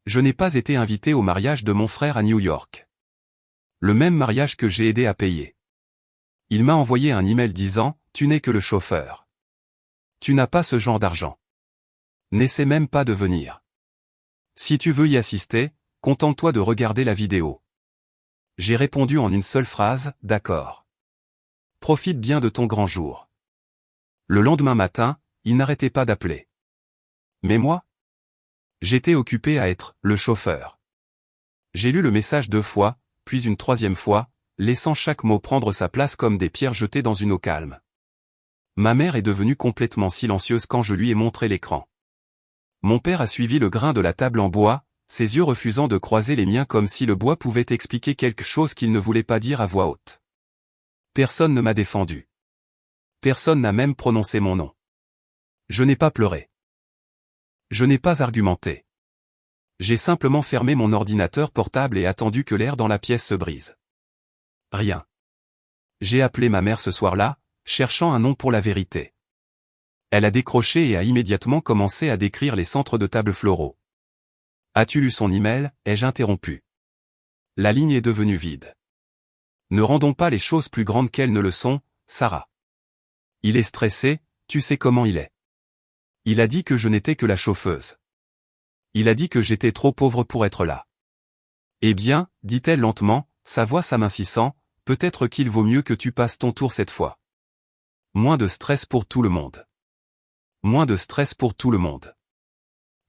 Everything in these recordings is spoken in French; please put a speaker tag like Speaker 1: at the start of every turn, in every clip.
Speaker 1: Je n'ai pas été invité au mariage de mon frère à New York. Le même mariage que j'ai aidé à payer. Il m'a envoyé un email disant « Tu n'es que le chauffeur. Tu n'as pas ce genre d'argent. N'essaie même pas de venir. Si tu veux y assister, contente-toi de regarder la vidéo. » J'ai répondu en une seule phrase « D'accord. Profite bien de ton grand jour. » Le lendemain matin, il n'arrêtait pas d'appeler. Mais moi? J'étais occupé à être le chauffeur. J'ai lu le message 2 fois, puis une 3e fois, laissant chaque mot prendre sa place comme des pierres jetées dans une eau calme. Ma mère est devenue complètement silencieuse quand je lui ai montré l'écran. Mon père a suivi le grain de la table en bois, ses yeux refusant de croiser les miens comme si le bois pouvait expliquer quelque chose qu'il ne voulait pas dire à voix haute. Personne ne m'a défendu. Personne n'a même prononcé mon nom. Je n'ai pas pleuré. Je n'ai pas argumenté. J'ai simplement fermé mon ordinateur portable et attendu que l'air dans la pièce se brise. Rien. J'ai appelé ma mère ce soir-là, cherchant un nom pour la vérité. Elle a décroché et a immédiatement commencé à décrire les centres de table floraux. « As-tu lu son email ?» ai-je interrompu. La ligne est devenue vide. Ne rendons pas les choses plus grandes qu'elles ne le sont, Sarah. Il est stressé, tu sais comment il est. Il a dit que je n'étais que la chauffeuse. Il a dit que j'étais trop pauvre pour être là. Eh bien, dit-elle lentement, sa voix s'amincissant, peut-être qu'il vaut mieux que tu passes ton tour cette fois. Moins de stress pour tout le monde. Moins de stress pour tout le monde.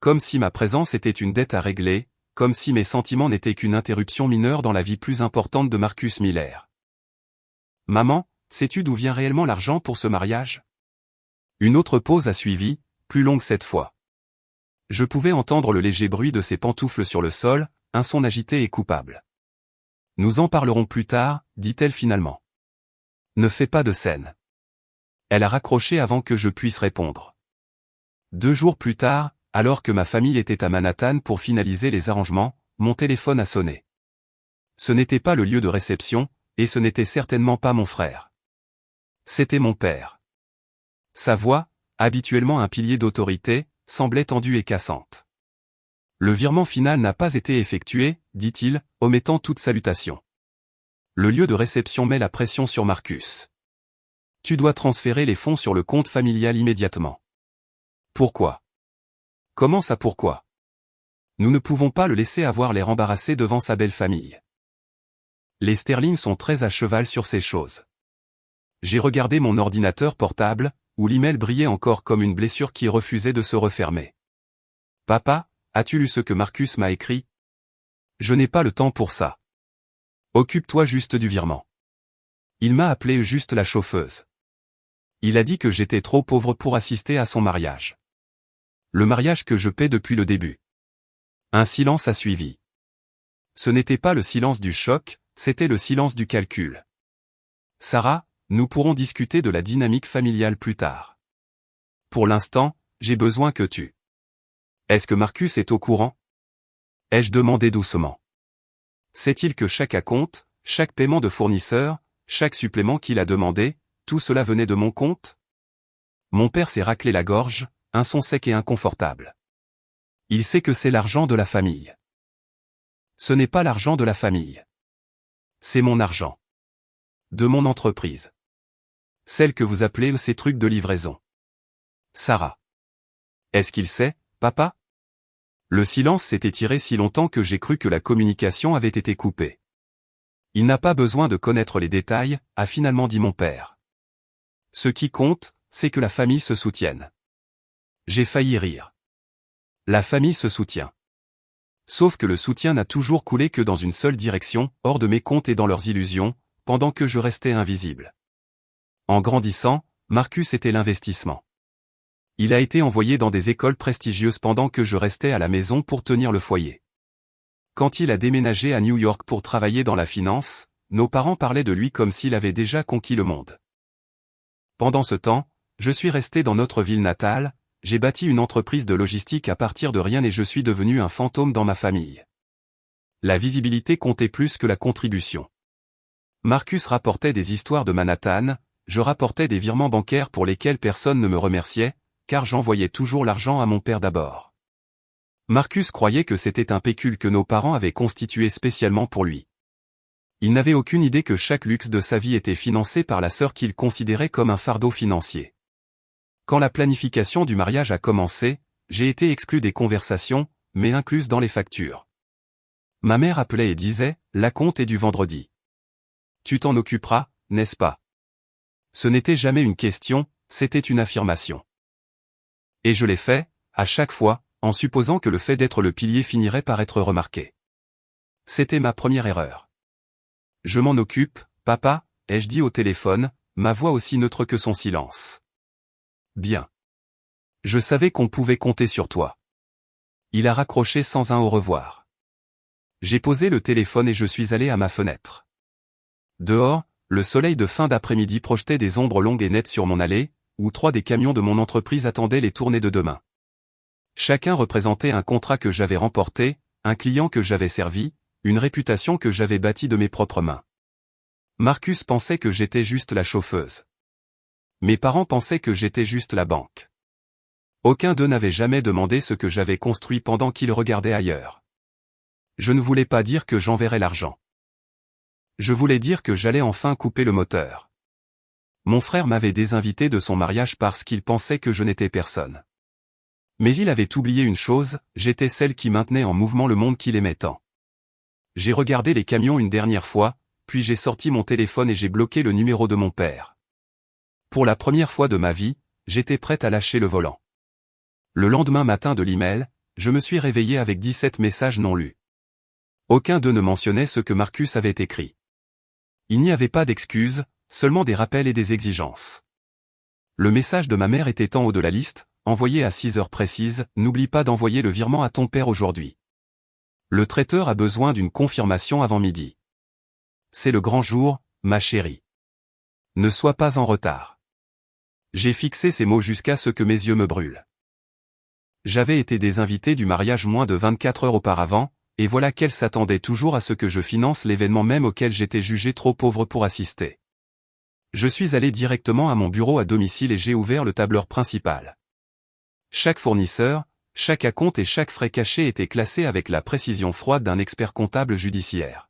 Speaker 1: Comme si ma présence était une dette à régler, comme si mes sentiments n'étaient qu'une interruption mineure dans la vie plus importante de Marcus Miller. Maman, sais-tu d'où vient réellement l'argent pour ce mariage? Une autre pause a suivi, plus longue cette fois. Je pouvais entendre le léger bruit de ses pantoufles sur le sol, un son agité et coupable. Nous en parlerons plus tard, dit-elle finalement. Ne fais pas de scène. Elle a raccroché avant que je puisse répondre. 2 jours plus tard, alors que ma famille était à Manhattan pour finaliser les arrangements, mon téléphone a sonné. Ce n'était pas le lieu de réception, et ce n'était certainement pas mon frère. C'était mon père. Sa voix, habituellement un pilier d'autorité, semblait tendue et cassante. Le virement final n'a pas été effectué, dit-il, omettant toute salutation. Le lieu de réception met la pression sur Marcus. Tu dois transférer les fonds sur le compte familial immédiatement. Pourquoi? Comment ça pourquoi? Nous ne pouvons pas le laisser avoir l'air embarrassé devant sa belle famille. Les Sterling sont très à cheval sur ces choses. J'ai regardé mon ordinateur portable, où l'email brillait encore comme une blessure qui refusait de se refermer. Papa, as-tu lu ce que Marcus m'a écrit? Je n'ai pas le temps pour ça. Occupe-toi juste du virement. Il m'a appelé juste la chauffeuse. Il a dit que j'étais trop pauvre pour assister à son mariage. Le mariage que je paie depuis le début. Un silence a suivi. Ce n'était pas le silence du choc, c'était le silence du calcul. Sarah, nous pourrons discuter de la dynamique familiale plus tard. Pour l'instant, j'ai besoin que tu... Est-ce que Marcus est au courant? Ai-je demandé doucement. Sait-il que chaque acompte, chaque paiement de fournisseur, chaque supplément qu'il a demandé, tout cela venait de mon compte? Mon père s'est raclé la gorge, un son sec et inconfortable. Il sait que c'est l'argent de la famille. Ce n'est pas l'argent de la famille. C'est mon argent. De mon entreprise. Celle que vous appelez ces trucs de livraison. Sarah. Est-ce qu'il sait, papa? Le silence s'est étiré si longtemps que j'ai cru que la communication avait été coupée. Il n'a pas besoin de connaître les détails, a finalement dit mon père. Ce qui compte, c'est que la famille se soutienne. J'ai failli rire. La famille se soutient. Sauf que le soutien n'a toujours coulé que dans une seule direction, hors de mes comptes et dans leurs illusions, pendant que je restais invisible. En grandissant, Marcus était l'investissement. Il a été envoyé dans des écoles prestigieuses pendant que je restais à la maison pour tenir le foyer. Quand il a déménagé à New York pour travailler dans la finance, nos parents parlaient de lui comme s'il avait déjà conquis le monde. Pendant ce temps, je suis resté dans notre ville natale, j'ai bâti une entreprise de logistique à partir de rien et je suis devenu un fantôme dans ma famille. La visibilité comptait plus que la contribution. Marcus rapportait des histoires de Manhattan, je rapportais des virements bancaires pour lesquels personne ne me remerciait, car j'envoyais toujours l'argent à mon père d'abord. Marcus croyait que c'était un pécule que nos parents avaient constitué spécialement pour lui. Il n'avait aucune idée que chaque luxe de sa vie était financé par la sœur qu'il considérait comme un fardeau financier. Quand la planification du mariage a commencé, j'ai été exclu des conversations, mais incluse dans les factures. Ma mère appelait et disait, « La compte est du vendredi. Tu t'en occuperas, n'est-ce pas ?» Ce n'était jamais une question, c'était une affirmation. Et je l'ai fait, à chaque fois, en supposant que le fait d'être le pilier finirait par être remarqué. C'était ma première erreur. « Je m'en occupe, papa », ai-je dit au téléphone, ma voix aussi neutre que son silence. Bien. Je savais qu'on pouvait compter sur toi. Il a raccroché sans un au revoir. J'ai posé le téléphone et je suis allé à ma fenêtre. Dehors, le soleil de fin d'après-midi projetait des ombres longues et nettes sur mon allée, où 3 des camions de mon entreprise attendaient les tournées de demain. Chacun représentait un contrat que j'avais remporté, un client que j'avais servi, une réputation que j'avais bâtie de mes propres mains. Marcus pensait que j'étais juste la chauffeuse. Mes parents pensaient que j'étais juste la banque. Aucun d'eux n'avait jamais demandé ce que j'avais construit pendant qu'ils regardaient ailleurs. Je ne voulais pas dire que j'enverrais l'argent. Je voulais dire que j'allais enfin couper le moteur. Mon frère m'avait désinvité de son mariage parce qu'il pensait que je n'étais personne. Mais il avait oublié une chose, j'étais celle qui maintenait en mouvement le monde qu'il aimait tant. J'ai regardé les camions une dernière fois, puis j'ai sorti mon téléphone et j'ai bloqué le numéro de mon père. Pour la première fois de ma vie, j'étais prête à lâcher le volant. Le lendemain matin de l'email, je me suis réveillé avec 17 messages non lus. Aucun d'eux ne mentionnait ce que Marcus avait écrit. Il n'y avait pas d'excuses, seulement des rappels et des exigences. Le message de ma mère était en haut de la liste, envoyé à 6 heures précises, « N'oublie pas d'envoyer le virement à ton père aujourd'hui. Le traiteur a besoin d'une confirmation avant midi. C'est le grand jour, ma chérie. Ne sois pas en retard. » J'ai fixé ces mots jusqu'à ce que mes yeux me brûlent. J'avais été désinvité du mariage moins de 24 heures auparavant, et voilà qu'elle s'attendait toujours à ce que je finance l'événement même auquel j'étais jugé trop pauvre pour assister. Je suis allé directement à mon bureau à domicile et j'ai ouvert le tableur principal. Chaque fournisseur, chaque acompte et chaque frais caché était classé avec la précision froide d'un expert comptable judiciaire.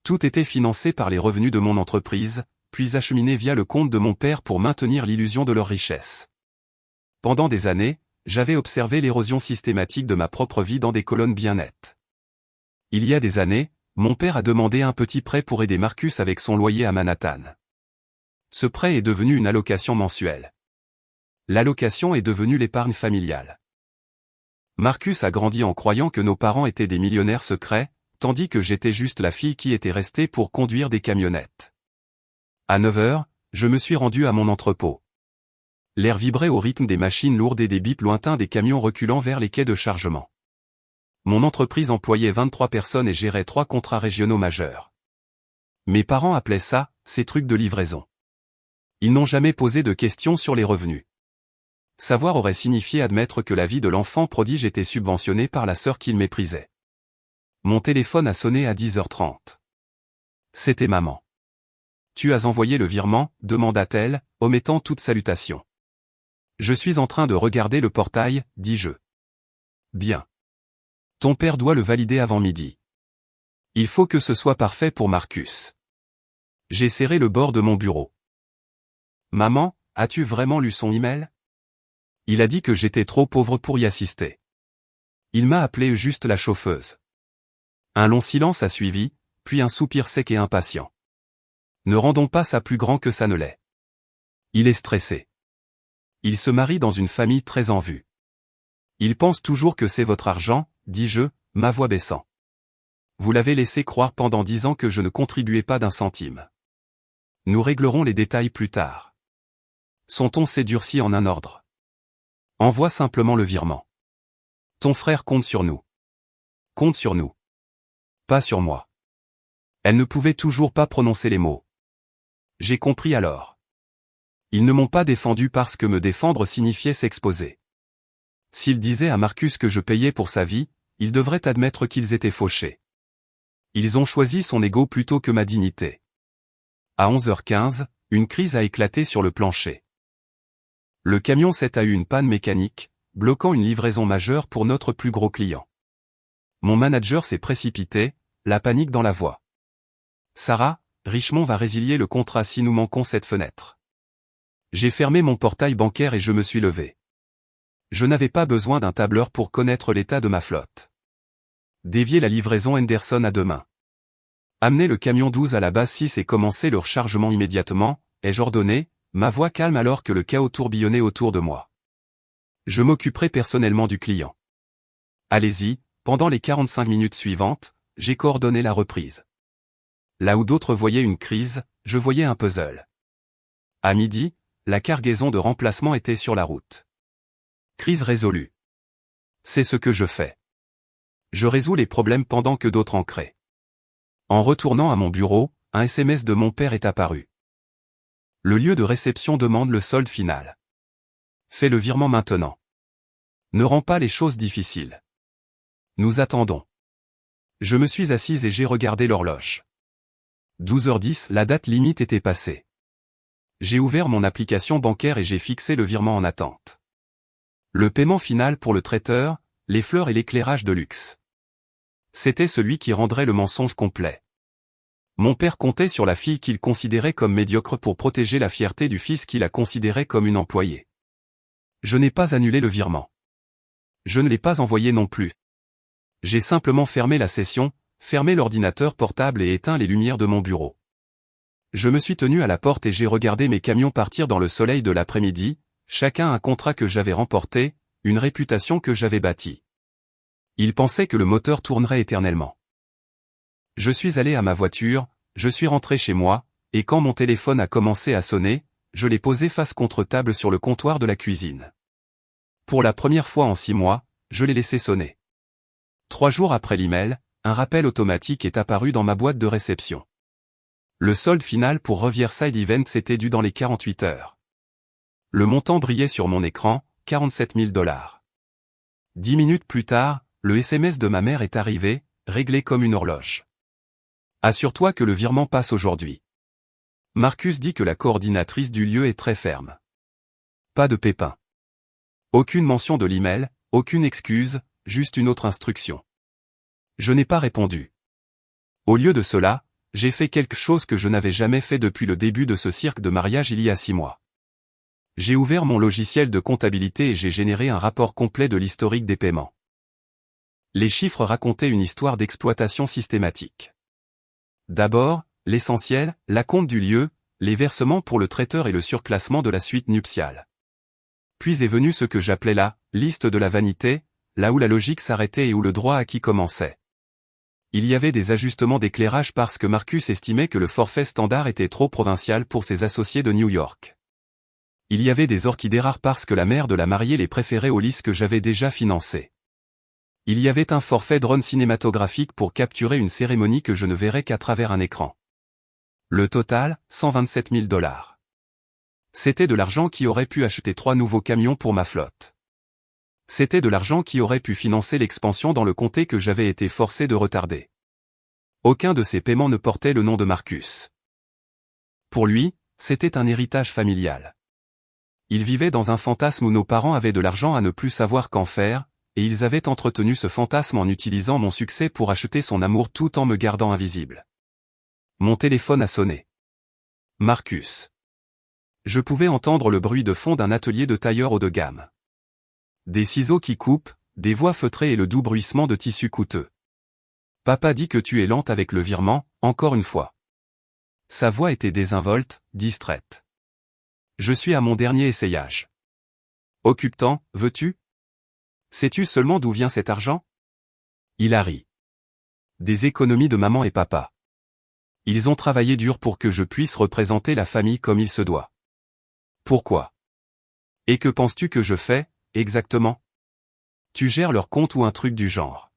Speaker 1: Tout était financé par les revenus de mon entreprise, puis acheminé via le compte de mon père pour maintenir l'illusion de leur richesse. Pendant des années, j'avais observé l'érosion systématique de ma propre vie dans des colonnes bien nettes. Il y a des années, mon père a demandé un petit prêt pour aider Marcus avec son loyer à Manhattan. Ce prêt est devenu une allocation mensuelle. L'allocation est devenue l'épargne familiale. Marcus a grandi en croyant que nos parents étaient des millionnaires secrets, tandis que j'étais juste la fille qui était restée pour conduire des camionnettes. À 9 heures, je me suis rendu à mon entrepôt. L'air vibrait au rythme des machines lourdes et des bips lointains des camions reculant vers les quais de chargement. Mon entreprise employait 23 personnes et gérait 3 contrats régionaux majeurs. Mes parents appelaient ça, ces trucs de livraison. Ils n'ont jamais posé de questions sur les revenus. Savoir aurait signifié admettre que la vie de l'enfant prodige était subventionnée par la sœur qu'il méprisait. Mon téléphone a sonné à 10h30. C'était maman. « Tu as envoyé le virement ?» demanda-t-elle, omettant toute salutation. « Je suis en train de regarder le portail », dis-je. « Bien. Ton père doit le valider avant midi. Il faut que ce soit parfait pour Marcus. » J'ai serré le bord de mon bureau. « Maman, as-tu vraiment lu son email ? Il a dit que j'étais trop pauvre pour y assister. Il m'a appelé juste la chauffeuse. » Un long silence a suivi, puis un soupir sec et impatient. « Ne rendons pas ça plus grand que ça ne l'est. Il est stressé. Il se marie dans une famille très en vue. Il pense toujours que c'est votre argent, dis-je, ma voix baissant. Vous l'avez laissé croire pendant 10 ans que je ne contribuais pas d'un centime. Nous réglerons les détails plus tard. » Son ton s'est durci en un ordre. « Envoie simplement le virement. Ton frère compte sur nous. Compte sur nous. Pas sur moi. » Elle ne pouvait toujours pas prononcer les mots. J'ai compris alors. Ils ne m'ont pas défendu parce que me défendre signifiait s'exposer. S'ils disaient à Marcus que je payais pour sa vie, ils devraient admettre qu'ils étaient fauchés. Ils ont choisi son ego plutôt que ma dignité. À 11h15, une crise a éclaté sur le plancher. Le camion 7 a eu une panne mécanique, bloquant une livraison majeure pour notre plus gros client. Mon manager s'est précipité, la panique dans la voix. Sarah, Richemont va résilier le contrat si nous manquons cette fenêtre. J'ai fermé mon portail bancaire et je me suis levé. Je n'avais pas besoin d'un tableur pour connaître l'état de ma flotte. Dévier la livraison Henderson à demain. Amener le camion 12 à la base 6 et commencer le rechargement immédiatement, ai-je ordonné, ma voix calme alors que le chaos tourbillonnait autour de moi. Je m'occuperai personnellement du client. Allez-y, pendant les 45 minutes suivantes, j'ai coordonné la reprise. Là où d'autres voyaient une crise, je voyais un puzzle. À midi, la cargaison de remplacement était sur la route. Crise résolue. C'est ce que je fais. Je résous les problèmes pendant que d'autres en créent. En retournant à mon bureau, un SMS de mon père est apparu. Le lieu de réception demande le solde final. Fais le virement maintenant. Ne rends pas les choses difficiles. Nous attendons. Je me suis assise et j'ai regardé l'horloge. 12h10, la date limite était passée. J'ai ouvert mon application bancaire et j'ai fixé le virement en attente. Le paiement final pour le traiteur, les fleurs et l'éclairage de luxe. C'était celui qui rendrait le mensonge complet. Mon père comptait sur la fille qu'il considérait comme médiocre pour protéger la fierté du fils qu'il a considéré comme une employée. Je n'ai pas annulé le virement. Je ne l'ai pas envoyé non plus. J'ai simplement fermé la session, fermé l'ordinateur portable et éteint les lumières de mon bureau. Je me suis tenu à la porte et j'ai regardé mes camions partir dans le soleil de l'après-midi, chacun un contrat que j'avais remporté, une réputation que j'avais bâtie. Ils pensaient que le moteur tournerait éternellement. Je suis allé à ma voiture, je suis rentré chez moi, et quand mon téléphone a commencé à sonner, je l'ai posé face contre table sur le comptoir de la cuisine. Pour la première fois en 6 mois, je l'ai laissé sonner. 3 jours après l'email, un rappel automatique est apparu dans ma boîte de réception. Le solde final pour Riverside Events était dû dans les 48 heures. Le montant brillait sur mon écran, 47 000 $. 10 minutes plus tard, le SMS de ma mère est arrivé, réglé comme une horloge. Assure-toi que le virement passe aujourd'hui. Marcus dit que la coordinatrice du lieu est très ferme. Pas de pépin. Aucune mention de l'email, aucune excuse, juste une autre instruction. Je n'ai pas répondu. Au lieu de cela, j'ai fait quelque chose que je n'avais jamais fait depuis le début de ce cirque de mariage il y a 6 mois. J'ai ouvert mon logiciel de comptabilité et j'ai généré un rapport complet de l'historique des paiements. Les chiffres racontaient une histoire d'exploitation systématique. D'abord, l'essentiel, l'acompte du lieu, les versements pour le traiteur et le surclassement de la suite nuptiale. Puis est venu ce que j'appelais la liste de la vanité, là où la logique s'arrêtait et où le droit acquis commençait. Il y avait des ajustements d'éclairage parce que Marcus estimait que le forfait standard était trop provincial pour ses associés de New York. Il y avait des orchidées rares parce que la mère de la mariée les préférait aux listes que j'avais déjà financées. Il y avait un forfait drone cinématographique pour capturer une cérémonie que je ne verrais qu'à travers un écran. Le total, 127 000 $. C'était de l'argent qui aurait pu acheter 3 nouveaux camions pour ma flotte. C'était de l'argent qui aurait pu financer l'expansion dans le comté que j'avais été forcé de retarder. Aucun de ces paiements ne portait le nom de Marcus. Pour lui, c'était un héritage familial. Il vivait dans un fantasme où nos parents avaient de l'argent à ne plus savoir qu'en faire, et ils avaient entretenu ce fantasme en utilisant mon succès pour acheter son amour tout en me gardant invisible. Mon téléphone a sonné. Marcus. Je pouvais entendre le bruit de fond d'un atelier de tailleur haut de gamme. Des ciseaux qui coupent, des voix feutrées et le doux bruissement de tissus coûteux. Papa dit que tu es lente avec le virement, encore une fois. Sa voix était désinvolte, distraite. Je suis à mon dernier essayage. Occupe-t'en, veux-tu? Sais-tu seulement d'où vient cet argent? Il a ri. Des économies de maman et papa. Ils ont travaillé dur pour que je puisse représenter la famille comme il se doit. Pourquoi? Et que penses-tu que je fais, exactement? Tu gères leur compte ou un truc du genre.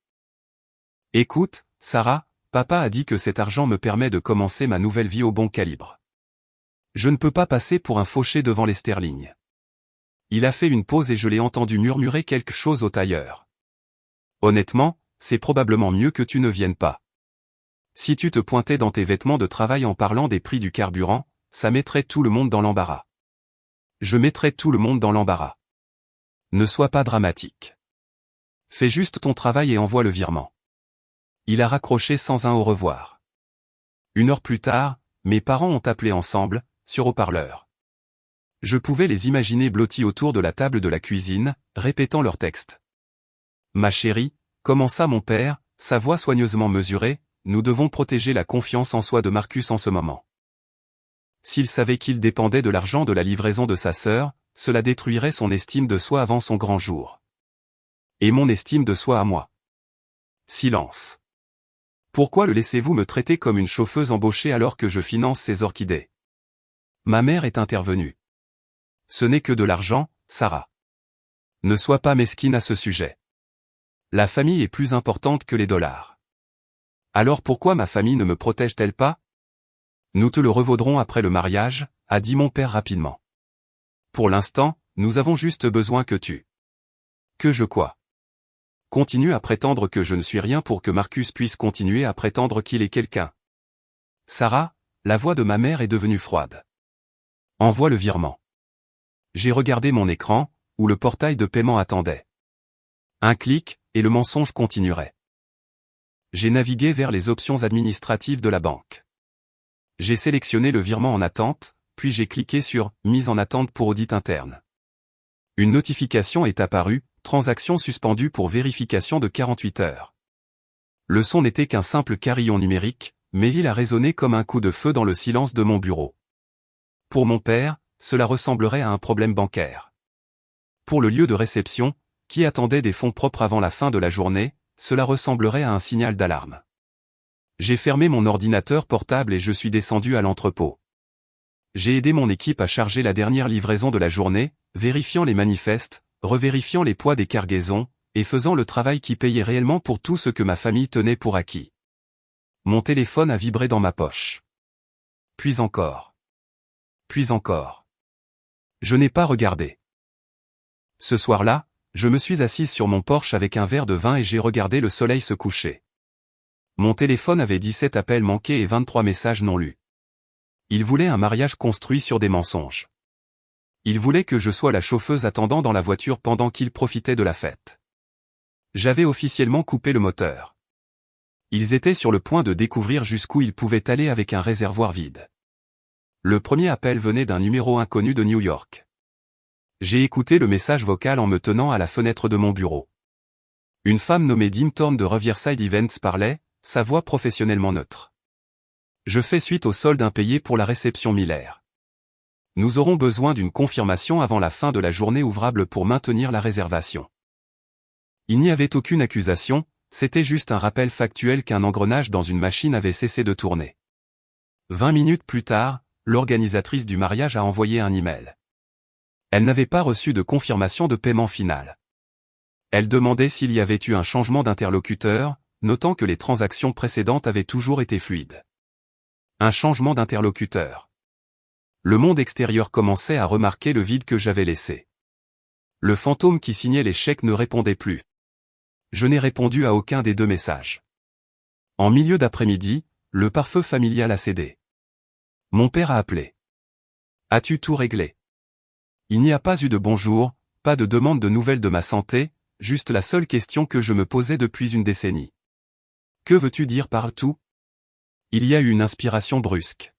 Speaker 1: Écoute, Sarah, papa a dit que cet argent me permet de commencer ma nouvelle vie au bon calibre. Je ne peux pas passer pour un fauché devant les sterling. Il a fait une pause et je l'ai entendu murmurer quelque chose au tailleur. Honnêtement, c'est probablement mieux que tu ne viennes pas. Si tu te pointais dans tes vêtements de travail en parlant des prix du carburant, ça mettrait tout le monde dans l'embarras. Je mettrais tout le monde dans l'embarras. Ne sois pas dramatique. Fais juste ton travail et envoie le virement. Il a raccroché sans un au revoir. 1 heure plus tard, mes parents ont appelé ensemble, sur haut-parleur. Je pouvais les imaginer blottis autour de la table de la cuisine, répétant leur texte. Ma chérie, commença mon père, sa voix soigneusement mesurée, nous devons protéger la confiance en soi de Marcus en ce moment. S'il savait qu'il dépendait de l'argent de la livraison de sa sœur, cela détruirait son estime de soi avant son grand jour. Et mon estime de soi à moi. Silence. Pourquoi le laissez-vous me traiter comme une chauffeuse embauchée alors que je finance ces orchidées? Ma mère est intervenue. Ce n'est que de l'argent, Sarah. Ne sois pas mesquine à ce sujet. La famille est plus importante que les dollars. Alors pourquoi ma famille ne me protège-t-elle pas? Nous te le revaudrons après le mariage, a dit mon père rapidement. Pour l'instant, nous avons juste besoin que tu. Que je quoi? Continue à prétendre que je ne suis rien pour que Marcus puisse continuer à prétendre qu'il est quelqu'un. Sarah, la voix de ma mère est devenue froide. Envoie le virement. J'ai regardé mon écran, où le portail de paiement attendait. Un clic, et le mensonge continuerait. J'ai navigué vers les options administratives de la banque. J'ai sélectionné le virement en attente, puis j'ai cliqué sur « Mise en attente pour audit interne ». Une notification est apparue, transaction suspendue pour vérification de 48 heures. Le son n'était qu'un simple carillon numérique, mais il a résonné comme un coup de feu dans le silence de mon bureau. Pour mon père, cela ressemblerait à un problème bancaire. Pour le lieu de réception, qui attendait des fonds propres avant la fin de la journée, cela ressemblerait à un signal d'alarme. J'ai fermé mon ordinateur portable et je suis descendu à l'entrepôt. J'ai aidé mon équipe à charger la dernière livraison de la journée, vérifiant les manifestes, revérifiant les poids des cargaisons, et faisant le travail qui payait réellement pour tout ce que ma famille tenait pour acquis. Mon téléphone a vibré dans ma poche. Puis encore. Puis encore. Je n'ai pas regardé. Ce soir-là, je me suis assise sur mon porche avec un verre de vin et j'ai regardé le soleil se coucher. Mon téléphone avait 17 appels manqués et 23 messages non lus. Il voulait un mariage construit sur des mensonges. Il voulait que je sois la chauffeuse attendant dans la voiture pendant qu'il profitait de la fête. J'avais officiellement coupé le moteur. Ils étaient sur le point de découvrir jusqu'où ils pouvaient aller avec un réservoir vide. Le premier appel venait d'un numéro inconnu de New York. J'ai écouté le message vocal en me tenant à la fenêtre de mon bureau. Une femme nommée Dim Thorne de Riverside Events parlait, sa voix professionnellement neutre. Je fais suite au solde impayé pour la réception Miller. Nous aurons besoin d'une confirmation avant la fin de la journée ouvrable pour maintenir la réservation. Il n'y avait aucune accusation, c'était juste un rappel factuel qu'un engrenage dans une machine avait cessé de tourner. 20 minutes plus tard, l'organisatrice du mariage a envoyé un email. Elle n'avait pas reçu de confirmation de paiement final. Elle demandait s'il y avait eu un changement d'interlocuteur, notant que les transactions précédentes avaient toujours été fluides. Un changement d'interlocuteur. Le monde extérieur commençait à remarquer le vide que j'avais laissé. Le fantôme qui signait les chèques ne répondait plus. Je n'ai répondu à aucun des deux messages. En milieu d'après-midi, le pare-feu familial a cédé. Mon père a appelé. As-tu tout réglé? Il n'y a pas eu de bonjour, pas de demande de nouvelles de ma santé, juste la seule question que je me posais depuis une décennie. Que veux-tu dire par tout? Il y a eu une inspiration brusque.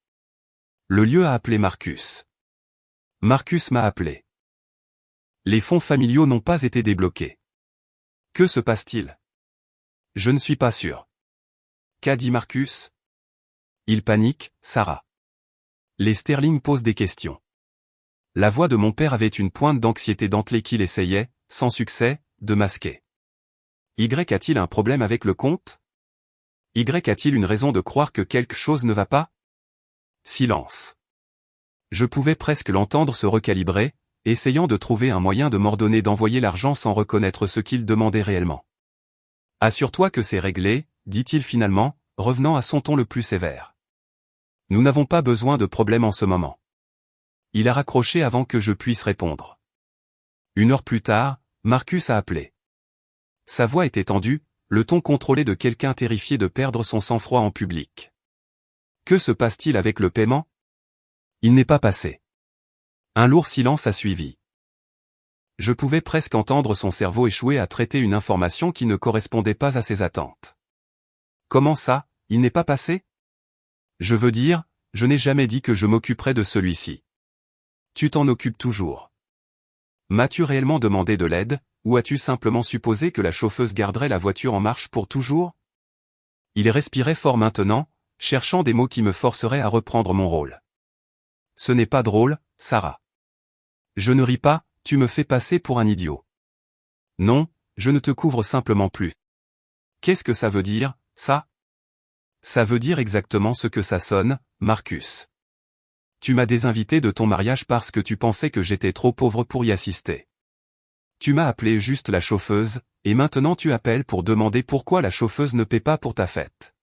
Speaker 1: Le lieu a appelé Marcus. Marcus m'a appelé. Les fonds familiaux n'ont pas été débloqués. Que se passe-t-il? Je ne suis pas sûr. Qu'a dit Marcus? Il panique, Sarah. Les sterling posent des questions. La voix de mon père avait une pointe d'anxiété dentelée qu'il essayait, sans succès, de masquer. Y a-t-il un problème avec le compte? Y a-t-il une raison de croire que quelque chose ne va pas? Silence. Je pouvais presque l'entendre se recalibrer, essayant de trouver un moyen de m'ordonner d'envoyer l'argent sans reconnaître ce qu'il demandait réellement. Assure-toi que c'est réglé, dit-il finalement, revenant à son ton le plus sévère. Nous n'avons pas besoin de problème en ce moment. Il a raccroché avant que je puisse répondre. 1 heure plus tard, Marcus a appelé. Sa voix était tendue, le ton contrôlé de quelqu'un terrifié de perdre son sang-froid en public. Que se passe-t-il avec le paiement? Il n'est pas passé. Un lourd silence a suivi. Je pouvais presque entendre son cerveau échouer à traiter une information qui ne correspondait pas à ses attentes. Comment ça, il n'est pas passé? Je veux dire, je n'ai jamais dit que je m'occuperais de celui-ci. Tu t'en occupes toujours. M'as-tu réellement demandé de l'aide, ou as-tu simplement supposé que la chauffeuse garderait la voiture en marche pour toujours? Il respirait fort maintenant, cherchant des mots qui me forceraient à reprendre mon rôle. Ce n'est pas drôle, Sarah. Je ne ris pas, tu me fais passer pour un idiot. Non, je ne te couvre simplement plus. Qu'est-ce que ça veut dire, ça? Ça veut dire exactement ce que ça sonne, Marcus. Tu m'as désinvité de ton mariage parce que tu pensais que j'étais trop pauvre pour y assister. Tu m'as appelé juste la chauffeuse, et maintenant tu appelles pour demander pourquoi la chauffeuse ne paie pas pour ta fête.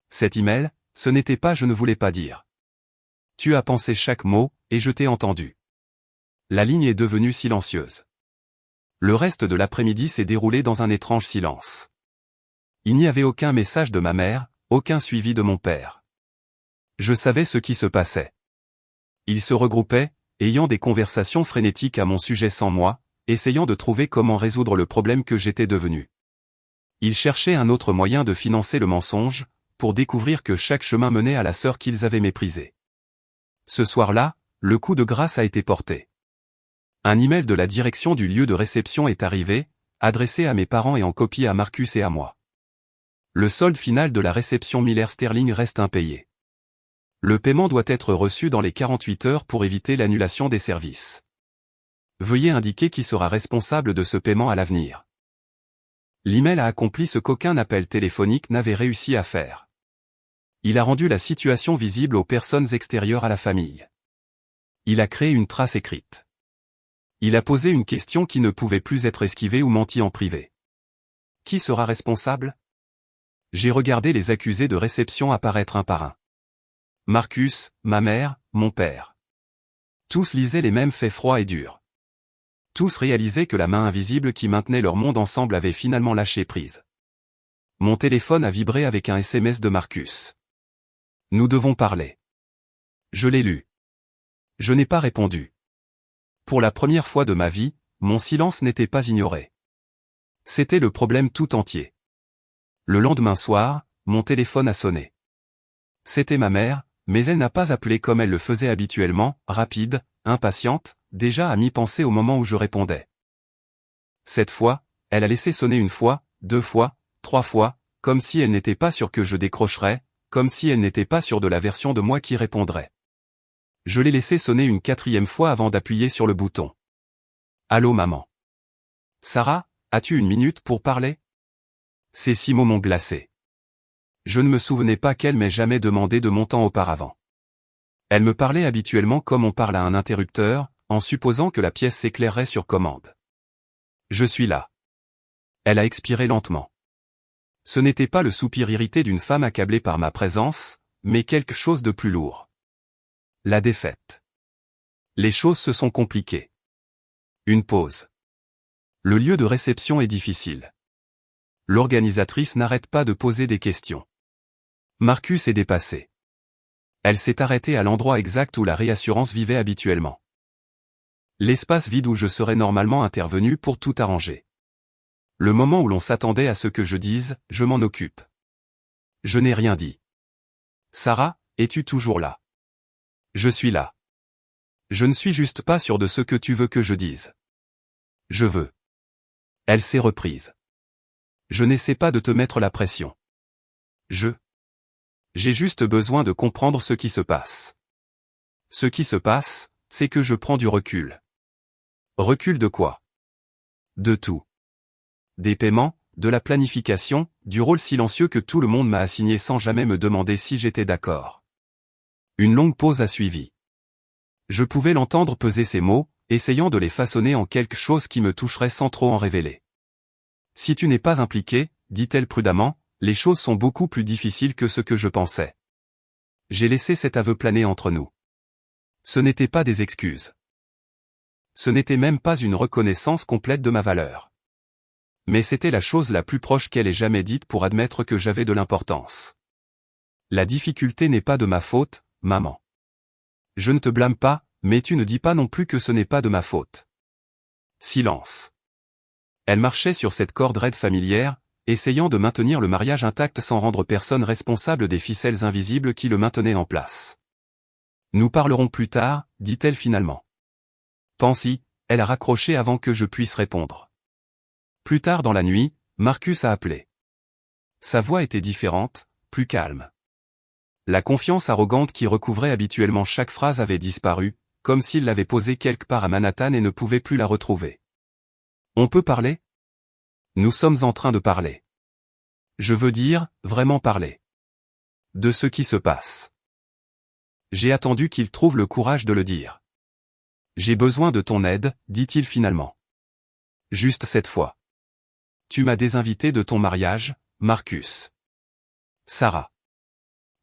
Speaker 1: Cet email, ce n'était pas je ne voulais pas dire. Tu as pensé chaque mot, et je t'ai entendu. La ligne est devenue silencieuse. Le reste de l'après-midi s'est déroulé dans un étrange silence. Il n'y avait aucun message de ma mère, aucun suivi de mon père. Je savais ce qui se passait. Ils se regroupaient, ayant des conversations frénétiques à mon sujet sans moi, essayant de trouver comment résoudre le problème que j'étais devenu. Ils cherchaient un autre moyen de financer le mensonge, pour découvrir que chaque chemin menait à la sœur qu'ils avaient méprisée. Ce soir-là, le coup de grâce a été porté. Un email de la direction du lieu de réception est arrivé, adressé à mes parents et en copie à Marcus et à moi. Le solde final de la réception Miller Sterling reste impayé. Le paiement doit être reçu dans les 48 heures pour éviter l'annulation des services. Veuillez indiquer qui sera responsable de ce paiement à l'avenir. L'email a accompli ce qu'aucun appel téléphonique n'avait réussi à faire. Il a rendu la situation visible aux personnes extérieures à la famille. Il a créé une trace écrite. Il a posé une question qui ne pouvait plus être esquivée ou mentie en privé. Qui sera responsable? J'ai regardé les accusés de réception apparaître un par un. Marcus, ma mère, mon père. Tous lisaient les mêmes faits froids et durs. Tous réalisaient que la main invisible qui maintenait leur monde ensemble avait finalement lâché prise. Mon téléphone a vibré avec un SMS de Marcus. Nous devons parler. Je l'ai lu. Je n'ai pas répondu. Pour la première fois de ma vie, mon silence n'était pas ignoré. C'était le problème tout entier. Le lendemain soir, mon téléphone a sonné. C'était ma mère, mais elle n'a pas appelé comme elle le faisait habituellement, rapide, impatiente, déjà à mi-pensée au moment où je répondais. Cette fois, elle a laissé sonner une fois, 2 fois, 3 fois, comme si elle n'était pas sûre que je décrocherais, comme si elle n'était pas sûre de la version de moi qui répondrait. Je l'ai laissé sonner une 4e fois avant d'appuyer sur le bouton. Allô maman. Sarah, as-tu une minute pour parler? Ces 6 mots m'ont glacé. Je ne me souvenais pas qu'elle m'ait jamais demandé de mon temps auparavant. Elle me parlait habituellement comme on parle à un interrupteur, en supposant que la pièce s'éclairerait sur commande. Je suis là. Elle a expiré lentement. Ce n'était pas le soupir irrité d'une femme accablée par ma présence, mais quelque chose de plus lourd. La défaite. Les choses se sont compliquées. Une pause. Le lieu de réception est difficile. L'organisatrice n'arrête pas de poser des questions. Marcus est dépassé. Elle s'est arrêtée à l'endroit exact où la réassurance vivait habituellement. L'espace vide où je serais normalement intervenu pour tout arranger. Le moment où l'on s'attendait à ce que je dise, je m'en occupe. Je n'ai rien dit. Sarah, es-tu toujours là? Je suis là. Je ne suis juste pas sûr de ce que tu veux que je dise. Je veux. Elle s'est reprise. Je n'essaie pas de te mettre la pression. J'ai juste besoin de comprendre ce qui se passe. Ce qui se passe, c'est que je prends du recul. Recul de quoi? De tout. Des paiements, de la planification, du rôle silencieux que tout le monde m'a assigné sans jamais me demander si j'étais d'accord. Une longue pause a suivi. Je pouvais l'entendre peser ses mots, essayant de les façonner en quelque chose qui me toucherait sans trop en révéler. Si tu n'es pas impliqué, dit-elle prudemment, les choses sont beaucoup plus difficiles que ce que je pensais. J'ai laissé cet aveu planer entre nous. Ce n'étaient pas des excuses. Ce n'était même pas une reconnaissance complète de ma valeur. Mais c'était la chose la plus proche qu'elle ait jamais dite pour admettre que j'avais de l'importance. La difficulté n'est pas de ma faute, maman. Je ne te blâme pas, mais tu ne dis pas non plus que ce n'est pas de ma faute. Silence. Elle marchait sur cette corde raide familière, essayant de maintenir le mariage intact sans rendre personne responsable des ficelles invisibles qui le maintenaient en place. Nous parlerons plus tard, dit-elle finalement. Pense-y, elle a raccroché avant que je puisse répondre. Plus tard dans la nuit, Marcus a appelé. Sa voix était différente, plus calme. La confiance arrogante qui recouvrait habituellement chaque phrase avait disparu, comme s'il l'avait posée quelque part à Manhattan et ne pouvait plus la retrouver. On peut parler ? Nous sommes en train de parler. Je veux dire, vraiment parler. De ce qui se passe. J'ai attendu qu'il trouve le courage de le dire. J'ai besoin de ton aide, dit-il finalement. Juste cette fois. Tu m'as désinvité de ton mariage, Marcus. Sarah.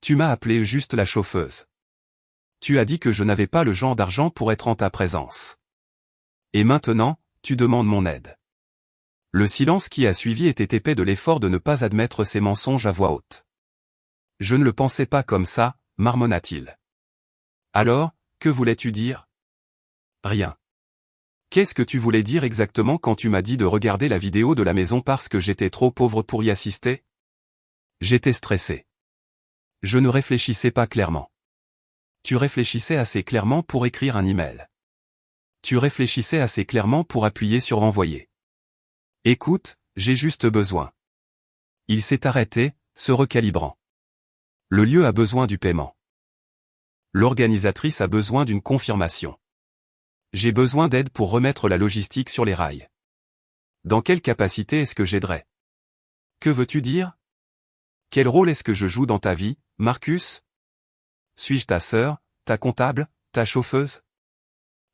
Speaker 1: Tu m'as appelé juste la chauffeuse. Tu as dit que je n'avais pas le genre d'argent pour être en ta présence. Et maintenant, tu demandes mon aide. Le silence qui a suivi était épais de l'effort de ne pas admettre ses mensonges à voix haute. Je ne le pensais pas comme ça, marmonna-t-il. Alors, que voulais-tu dire ? Rien. Qu'est-ce que tu voulais dire exactement quand tu m'as dit de regarder la vidéo de la maison parce que j'étais trop pauvre pour y assister ? J'étais stressé. Je ne réfléchissais pas clairement. Tu réfléchissais assez clairement pour écrire un email. Tu réfléchissais assez clairement pour appuyer sur envoyer. Écoute, j'ai juste besoin. Il s'est arrêté, se recalibrant. Le lieu a besoin du paiement. L'organisatrice a besoin d'une confirmation. J'ai besoin d'aide pour remettre la logistique sur les rails. Dans quelle capacité est-ce que j'aiderai ? Que veux-tu dire ? Quel rôle est-ce que je joue dans ta vie, Marcus ? Suis-je ta sœur, ta comptable, ta chauffeuse ?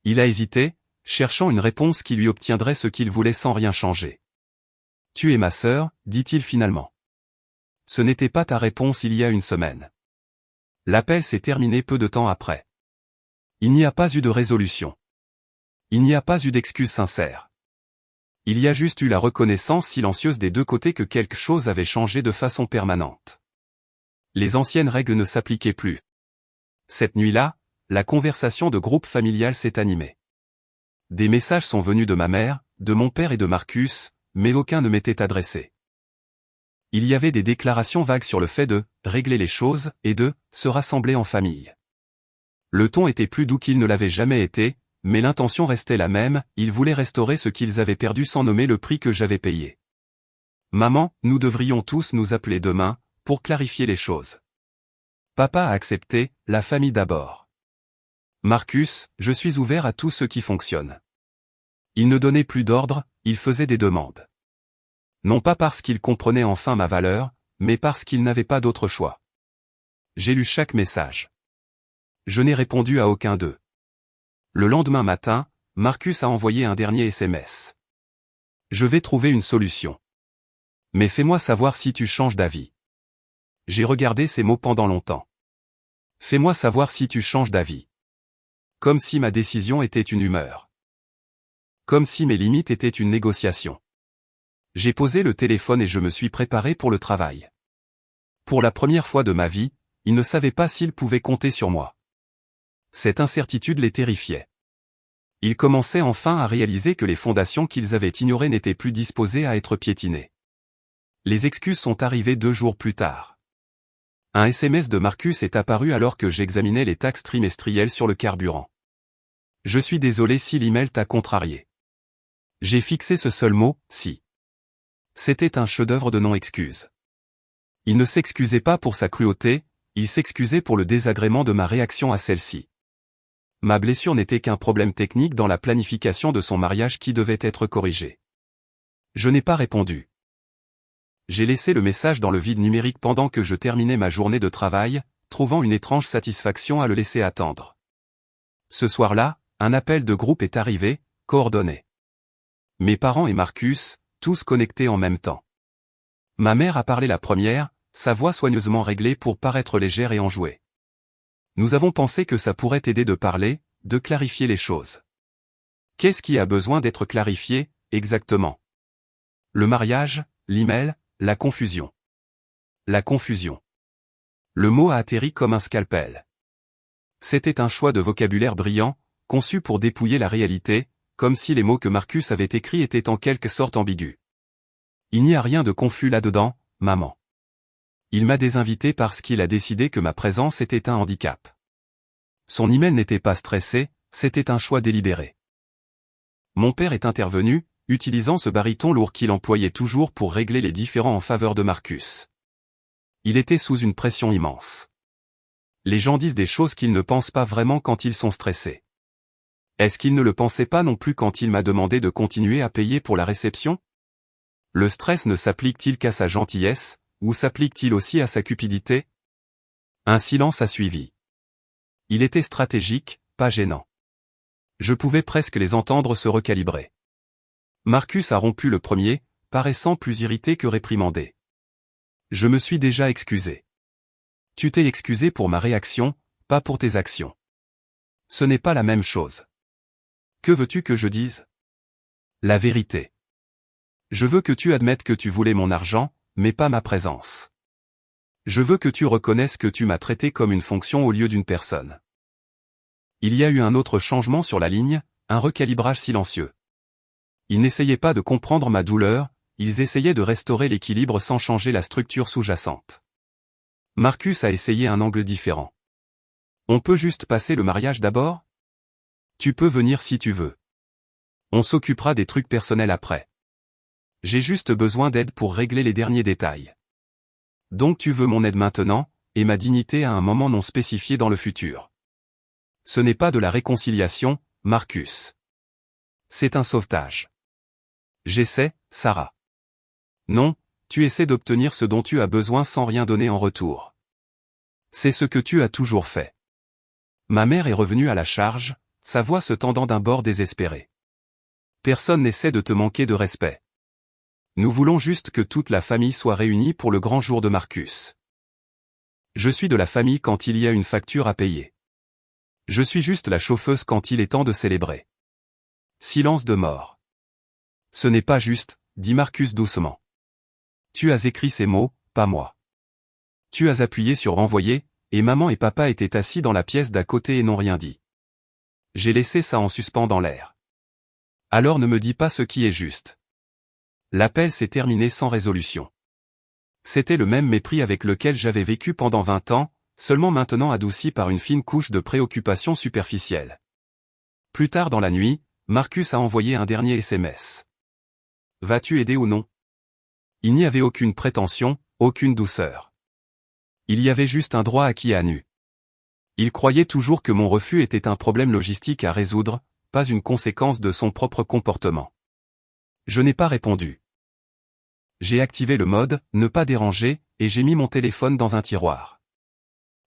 Speaker 1: Il a hésité, cherchant une réponse qui lui obtiendrait ce qu'il voulait sans rien changer. Tu es ma sœur, dit-il finalement. Ce n'était pas ta réponse il y a une semaine. L'appel s'est terminé peu de temps après. Il n'y a pas eu de résolution. Il n'y a pas eu d'excuse sincère. Il y a juste eu la reconnaissance silencieuse des deux côtés que quelque chose avait changé de façon permanente. Les anciennes règles ne s'appliquaient plus. Cette nuit-là, la conversation de groupe familial s'est animée. Des messages sont venus de ma mère, de mon père et de Marcus, mais aucun ne m'était adressé. Il y avait des déclarations vagues sur le fait de « régler les choses » et de « se rassembler en famille ». Le ton était plus doux qu'il ne l'avait jamais été, mais l'intention restait la même, ils voulaient restaurer ce qu'ils avaient perdu sans nommer le prix que j'avais payé. Maman, nous devrions tous nous appeler demain, pour clarifier les choses. Papa a accepté, la famille d'abord. Marcus, je suis ouvert à tout ce qui fonctionne. Il ne donnait plus d'ordre, il faisait des demandes. Non pas parce qu'il comprenait enfin ma valeur, mais parce qu'il n'avait pas d'autre choix. J'ai lu chaque message. Je n'ai répondu à aucun d'eux. Le lendemain matin, Marcus a envoyé un dernier SMS. Je vais trouver une solution. Mais fais-moi savoir si tu changes d'avis. J'ai regardé ces mots pendant longtemps. Fais-moi savoir si tu changes d'avis. Comme si ma décision était une humeur. Comme si mes limites étaient une négociation. J'ai posé le téléphone et je me suis préparé pour le travail. Pour la première fois de ma vie, il ne savait pas s'il pouvait compter sur moi. Cette incertitude les terrifiait. Ils commençaient enfin à réaliser que les fondations qu'ils avaient ignorées n'étaient plus disposées à être piétinées. Les excuses sont arrivées 2 jours plus tard. Un SMS de Marcus est apparu alors que j'examinais les taxes trimestrielles sur le carburant. Je suis désolé si l'email t'a contrarié. J'ai fixé ce seul mot, si. C'était un chef-d'œuvre de non-excuse. Il ne s'excusait pas pour sa cruauté, il s'excusait pour le désagrément de ma réaction à celle-ci. Ma blessure n'était qu'un problème technique dans la planification de son mariage qui devait être corrigé. Je n'ai pas répondu. J'ai laissé le message dans le vide numérique pendant que je terminais ma journée de travail, trouvant une étrange satisfaction à le laisser attendre. Ce soir-là, un appel de groupe est arrivé, coordonné. Mes parents et Marcus, tous connectés en même temps. Ma mère a parlé la première, sa voix soigneusement réglée pour paraître légère et enjouée. Nous avons pensé que ça pourrait aider de parler, de clarifier les choses. Qu'est-ce qui a besoin d'être clarifié, exactement ? Le mariage, l'email, la confusion. La confusion. Le mot a atterri comme un scalpel. C'était un choix de vocabulaire brillant, conçu pour dépouiller la réalité, comme si les mots que Marcus avait écrits étaient en quelque sorte ambigus. Il n'y a rien de confus là-dedans, maman. Il m'a désinvité parce qu'il a décidé que ma présence était un handicap. Son email n'était pas stressé, c'était un choix délibéré. Mon père est intervenu, utilisant ce baryton lourd qu'il employait toujours pour régler les différends en faveur de Marcus. Il était sous une pression immense. Les gens disent des choses qu'ils ne pensent pas vraiment quand ils sont stressés. Est-ce qu'il ne le pensait pas non plus quand il m'a demandé de continuer à payer pour la réception? Le stress ne s'applique-t-il qu'à sa gentillesse, ou s'applique-t-il aussi à sa cupidité? Un silence a suivi. Il était stratégique, pas gênant. Je pouvais presque les entendre se recalibrer. Marcus a rompu le premier, paraissant plus irrité que réprimandé. Je me suis déjà excusé. Tu t'es excusé pour ma réaction, pas pour tes actions. Ce n'est pas la même chose. Que veux-tu que je dise? La vérité. Je veux que tu admettes que tu voulais mon argent, mais pas ma présence. Je veux que tu reconnaisses que tu m'as traité comme une fonction au lieu d'une personne. Il y a eu un autre changement sur la ligne, un recalibrage silencieux. Ils n'essayaient pas de comprendre ma douleur, ils essayaient de restaurer l'équilibre sans changer la structure sous-jacente. Marcus a essayé un angle différent. On peut juste passer le mariage d'abord? Tu peux venir si tu veux. On s'occupera des trucs personnels après. J'ai juste besoin d'aide pour régler les derniers détails. Donc tu veux mon aide maintenant, et ma dignité à un moment non spécifié dans le futur. Ce n'est pas de la réconciliation, Marcus. C'est un sauvetage. J'essaie, Sarah. Non, tu essaies d'obtenir ce dont tu as besoin sans rien donner en retour. C'est ce que tu as toujours fait. Ma mère est revenue à la charge, sa voix se tendant d'un bord désespéré. Personne n'essaie de te manquer de respect. Nous voulons juste que toute la famille soit réunie pour le grand jour de Marcus. Je suis de la famille quand il y a une facture à payer. Je suis juste la chauffeuse quand il est temps de célébrer. Silence de mort. Ce n'est pas juste, dit Marcus doucement. Tu as écrit ces mots, pas moi. Tu as appuyé sur envoyer, et maman et papa étaient assis dans la pièce d'à côté et n'ont rien dit. J'ai laissé ça en suspens dans l'air. Alors ne me dis pas ce qui est juste. L'appel s'est terminé sans résolution. C'était le même mépris avec lequel j'avais vécu pendant 20 ans, seulement maintenant adouci par une fine couche de préoccupation superficielle. Plus tard dans la nuit, Marcus a envoyé un dernier SMS. Vas-tu aider ou non? Il n'y avait aucune prétention, aucune douceur. Il y avait juste un droit acquis à nu. Il croyait toujours que mon refus était un problème logistique à résoudre, pas une conséquence de son propre comportement. Je n'ai pas répondu. J'ai activé le mode « Ne pas déranger » et j'ai mis mon téléphone dans un tiroir.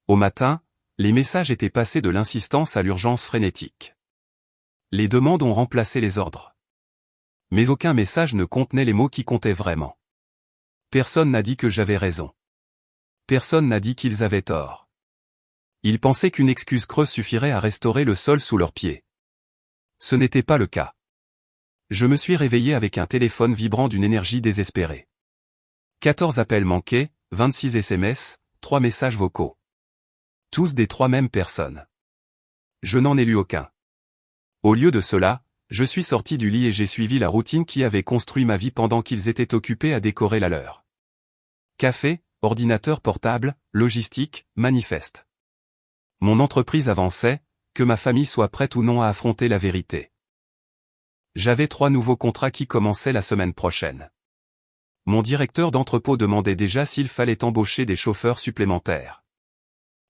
Speaker 1: Au matin, les messages étaient passés de l'insistance à l'urgence frénétique. Les demandes ont remplacé les ordres. Mais aucun message ne contenait les mots qui comptaient vraiment. Personne n'a dit que j'avais raison. Personne n'a dit qu'ils avaient tort. Ils pensaient qu'une excuse creuse suffirait à restaurer le sol sous leurs pieds. Ce n'était pas le cas. Je me suis réveillé avec un téléphone vibrant d'une énergie désespérée. 14 appels manqués, 26 SMS, 3 messages vocaux. Tous des 3 mêmes personnes. Je n'en ai lu aucun. Au lieu de cela, je suis sorti du lit et j'ai suivi la routine qui avait construit ma vie pendant qu'ils étaient occupés à décorer la leur. Café, ordinateur portable, logistique, manifeste. Mon entreprise avançait, que ma famille soit prête ou non à affronter la vérité. J'avais 3 nouveaux contrats qui commençaient la semaine prochaine. Mon directeur d'entrepôt demandait déjà s'il fallait embaucher des chauffeurs supplémentaires.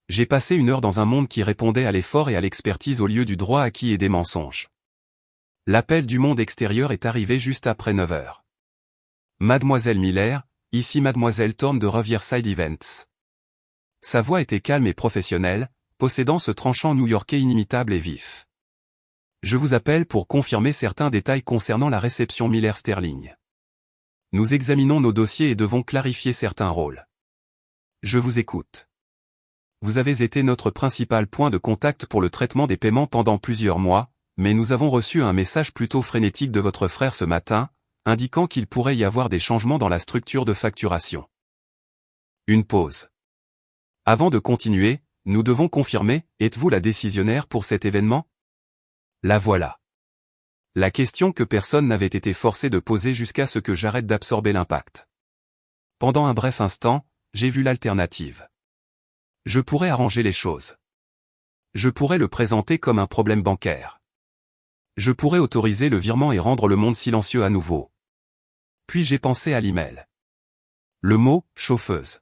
Speaker 1: J'ai passé 1 heure dans un monde qui répondait à l'effort et à l'expertise au lieu du droit acquis et des mensonges. L'appel du monde extérieur est arrivé juste après 9 heures. Mademoiselle Miller, ici Mademoiselle Thorne de Riverside Events. Sa voix était calme et professionnelle, possédant ce tranchant new-yorkais inimitable et vif. Je vous appelle pour confirmer certains détails concernant la réception Miller Sterling. Nous examinons nos dossiers et devons clarifier certains rôles. Je vous écoute. Vous avez été notre principal point de contact pour le traitement des paiements pendant plusieurs mois, mais nous avons reçu un message plutôt frénétique de votre frère ce matin, indiquant qu'il pourrait y avoir des changements dans la structure de facturation. Une pause. Avant de continuer, nous devons confirmer, êtes-vous la décisionnaire pour cet événement? La voilà. La question que personne n'avait été forcé de poser jusqu'à ce que j'arrête d'absorber l'impact. Pendant un bref instant, j'ai vu l'alternative. Je pourrais arranger les choses. Je pourrais le présenter comme un problème bancaire. Je pourrais autoriser le virement et rendre le monde silencieux à nouveau. Puis j'ai pensé à l'email. Le mot « chauffeuse ».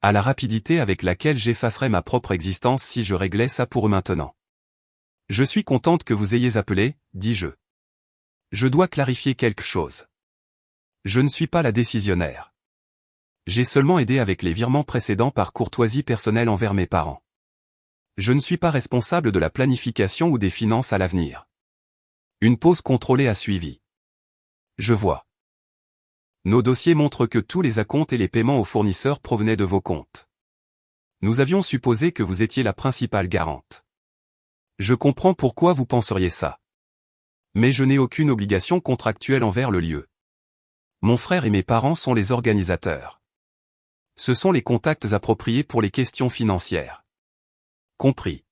Speaker 1: À la rapidité avec laquelle j'effacerais ma propre existence si je réglais ça pour eux maintenant. Je suis contente que vous ayez appelé, dis-je. Je dois clarifier quelque chose. Je ne suis pas la décisionnaire. J'ai seulement aidé avec les virements précédents par courtoisie personnelle envers mes parents. Je ne suis pas responsable de la planification ou des finances à l'avenir. Une pause contrôlée a suivi. Je vois. Nos dossiers montrent que tous les acomptes et les paiements aux fournisseurs provenaient de vos comptes. Nous avions supposé que vous étiez la principale garante. Je comprends pourquoi vous penseriez ça. Mais je n'ai aucune obligation contractuelle envers le lieu. Mon frère et mes parents sont les organisateurs. Ce sont les contacts appropriés pour les questions financières. Compris.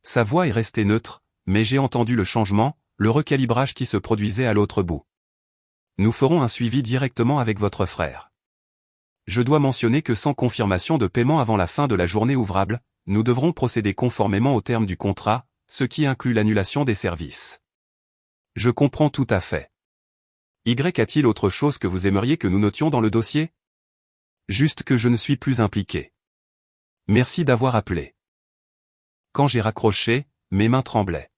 Speaker 1: Sa voix est restée neutre, mais j'ai entendu le changement, le recalibrage qui se produisait à l'autre bout. Nous ferons un suivi directement avec votre frère. Je dois mentionner que sans confirmation de paiement avant la fin de la journée ouvrable, nous devrons procéder conformément aux termes du contrat, ce qui inclut l'annulation des services. Je comprends tout à fait. Y a-t-il autre chose que vous aimeriez que nous notions dans le dossier? Juste que je ne suis plus impliqué. Merci d'avoir appelé. Quand j'ai raccroché, mes mains tremblaient.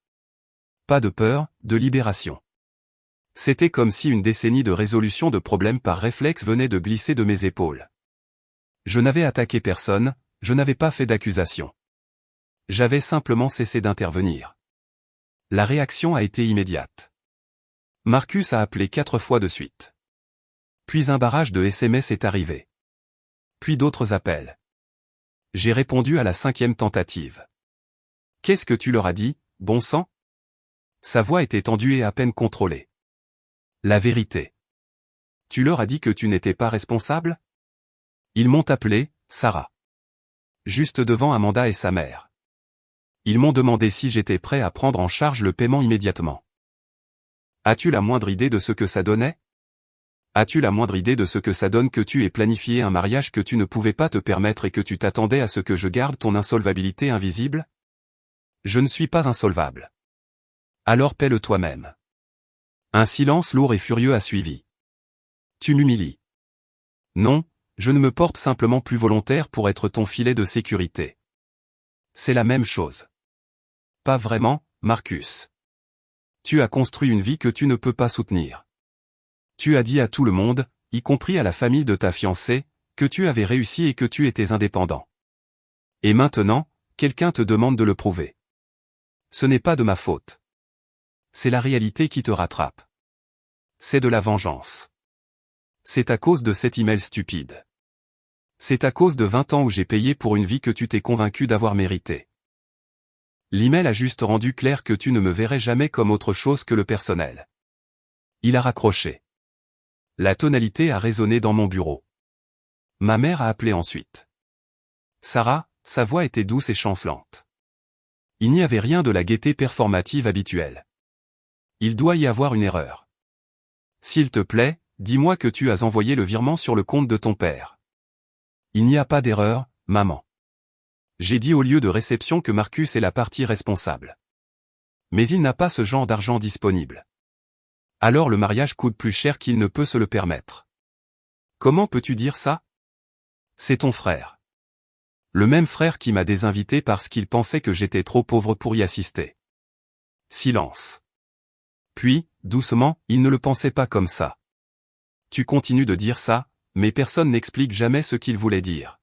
Speaker 1: Pas de peur, de libération. C'était comme si une décennie de résolution de problèmes par réflexe venait de glisser de mes épaules. Je n'avais attaqué personne, je n'avais pas fait d'accusation. J'avais simplement cessé d'intervenir. La réaction a été immédiate. Marcus a appelé 4 fois de suite. Puis un barrage de SMS est arrivé. Puis d'autres appels. J'ai répondu à la 5e tentative. Qu'est-ce que tu leur as dit, bon sang? Sa voix était tendue et à peine contrôlée. La vérité. Tu leur as dit que tu n'étais pas responsable? Ils m'ont appelé, Sarah. Juste devant Amanda et sa mère. Ils m'ont demandé si j'étais prêt à prendre en charge le paiement immédiatement. As-tu la moindre idée de ce que ça donnait? As-tu la moindre idée de ce que ça donne que tu aies planifié un mariage que tu ne pouvais pas te permettre et que tu t'attendais à ce que je garde ton insolvabilité invisible? Je ne suis pas insolvable. Alors paie-le toi-même. Un silence lourd et furieux a suivi. Tu m'humilies. Non, je ne me porte simplement plus volontaire pour être ton filet de sécurité. C'est la même chose. Pas vraiment, Marcus. Tu as construit une vie que tu ne peux pas soutenir. Tu as dit à tout le monde, y compris à la famille de ta fiancée, que tu avais réussi et que tu étais indépendant. Et maintenant, quelqu'un te demande de le prouver. Ce n'est pas de ma faute. C'est la réalité qui te rattrape. C'est de la vengeance. C'est à cause de cet email stupide. C'est à cause de 20 ans où j'ai payé pour une vie que tu t'es convaincu d'avoir méritée. L'email a juste rendu clair que tu ne me verrais jamais comme autre chose que le personnel. Il a raccroché. La tonalité a résonné dans mon bureau. Ma mère a appelé ensuite. Sarah, sa voix était douce et chancelante. Il n'y avait rien de la gaieté performative habituelle. Il doit y avoir une erreur. S'il te plaît, dis-moi que tu as envoyé le virement sur le compte de ton père. Il n'y a pas d'erreur, maman. J'ai dit au lieu de réception que Marcus est la partie responsable. Mais il n'a pas ce genre d'argent disponible. Alors le mariage coûte plus cher qu'il ne peut se le permettre. Comment peux-tu dire ça? C'est ton frère. Le même frère qui m'a désinvité parce qu'il pensait que j'étais trop pauvre pour y assister. Silence. Puis, doucement, il ne le pensait pas comme ça. Tu continues de dire ça, mais personne n'explique jamais ce qu'il voulait dire.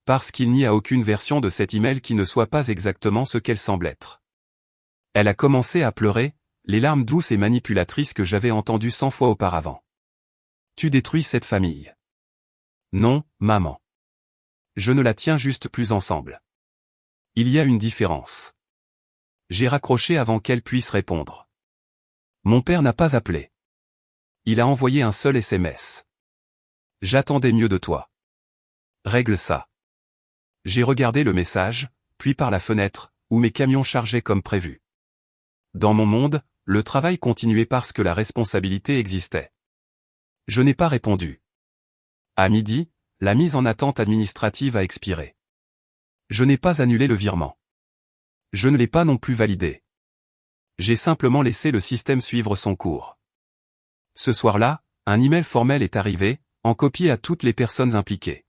Speaker 1: Parce qu'il n'y a aucune version de cet email qui ne soit pas exactement ce qu'elle semble être. Elle a commencé à pleurer, les larmes douces et manipulatrices que j'avais entendues 100 fois auparavant. Tu détruis cette famille. Non, maman. Je ne la tiens juste plus ensemble. Il y a une différence. J'ai raccroché avant qu'elle puisse répondre. Mon père n'a pas appelé. Il a envoyé un seul SMS. J'attendais mieux de toi. Règle ça. J'ai regardé le message, puis par la fenêtre, où mes camions chargeaient comme prévu. Dans mon monde, le travail continuait parce que la responsabilité existait. Je n'ai pas répondu. À midi, la mise en attente administrative a expiré. Je n'ai pas annulé le virement. Je ne l'ai pas non plus validé. J'ai simplement laissé le système suivre son cours. Ce soir-là, un email formel est arrivé, en copie à toutes les personnes impliquées.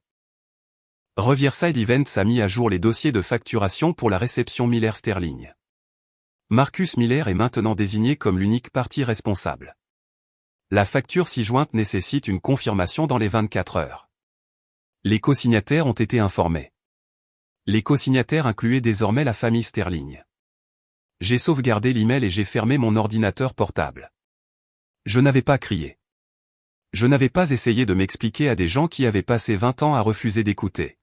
Speaker 1: Riverside Events a mis à jour les dossiers de facturation pour la réception Miller Sterling. Marcus Miller est maintenant désigné comme l'unique partie responsable. La facture ci-jointe nécessite une confirmation dans les 24 heures. Les cosignataires ont été informés. Les cosignataires incluaient désormais la famille Sterling. J'ai sauvegardé l'email et j'ai fermé mon ordinateur portable. Je n'avais pas crié. Je n'avais pas essayé de m'expliquer à des gens qui avaient passé 20 ans à refuser d'écouter.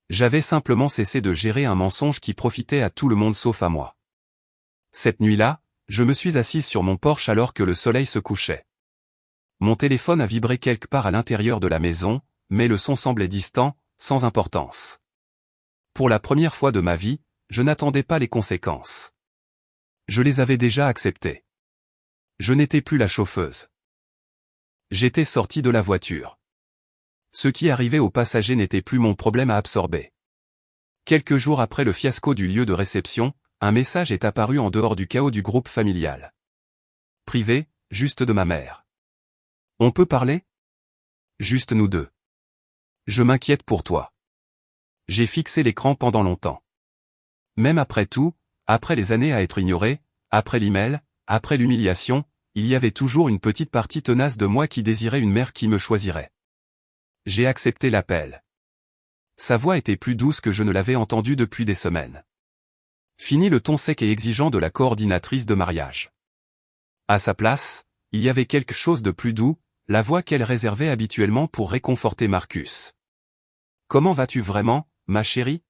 Speaker 1: J'avais simplement cessé de gérer un mensonge qui profitait à tout le monde sauf à moi. Cette nuit-là, je me suis assise sur mon porche alors que le soleil se couchait. Mon téléphone a vibré quelque part à l'intérieur de la maison, mais le son semblait distant, sans importance. Pour la première fois de ma vie, je n'attendais pas les conséquences. Je les avais déjà acceptées. Je n'étais plus la chauffeuse. J'étais sorti de la voiture. Ce qui arrivait aux passagers n'était plus mon problème à absorber. Quelques jours après le fiasco du lieu de réception, un message est apparu en dehors du chaos du groupe familial. Privé, juste de ma mère. On peut parler? Juste nous deux. Je m'inquiète pour toi. J'ai fixé l'écran pendant longtemps. Même après tout, après les années à être ignoré, après l'email, après l'humiliation, il y avait toujours une petite partie tenace de moi qui désirait une mère qui me choisirait. J'ai accepté l'appel. Sa voix était plus douce que je ne l'avais entendue depuis des semaines. Fini le ton sec et exigeant de la coordinatrice de mariage. À sa place, il y avait quelque chose de plus doux, la voix qu'elle réservait habituellement pour réconforter Marcus. « Comment vas-tu vraiment, ma chérie ?»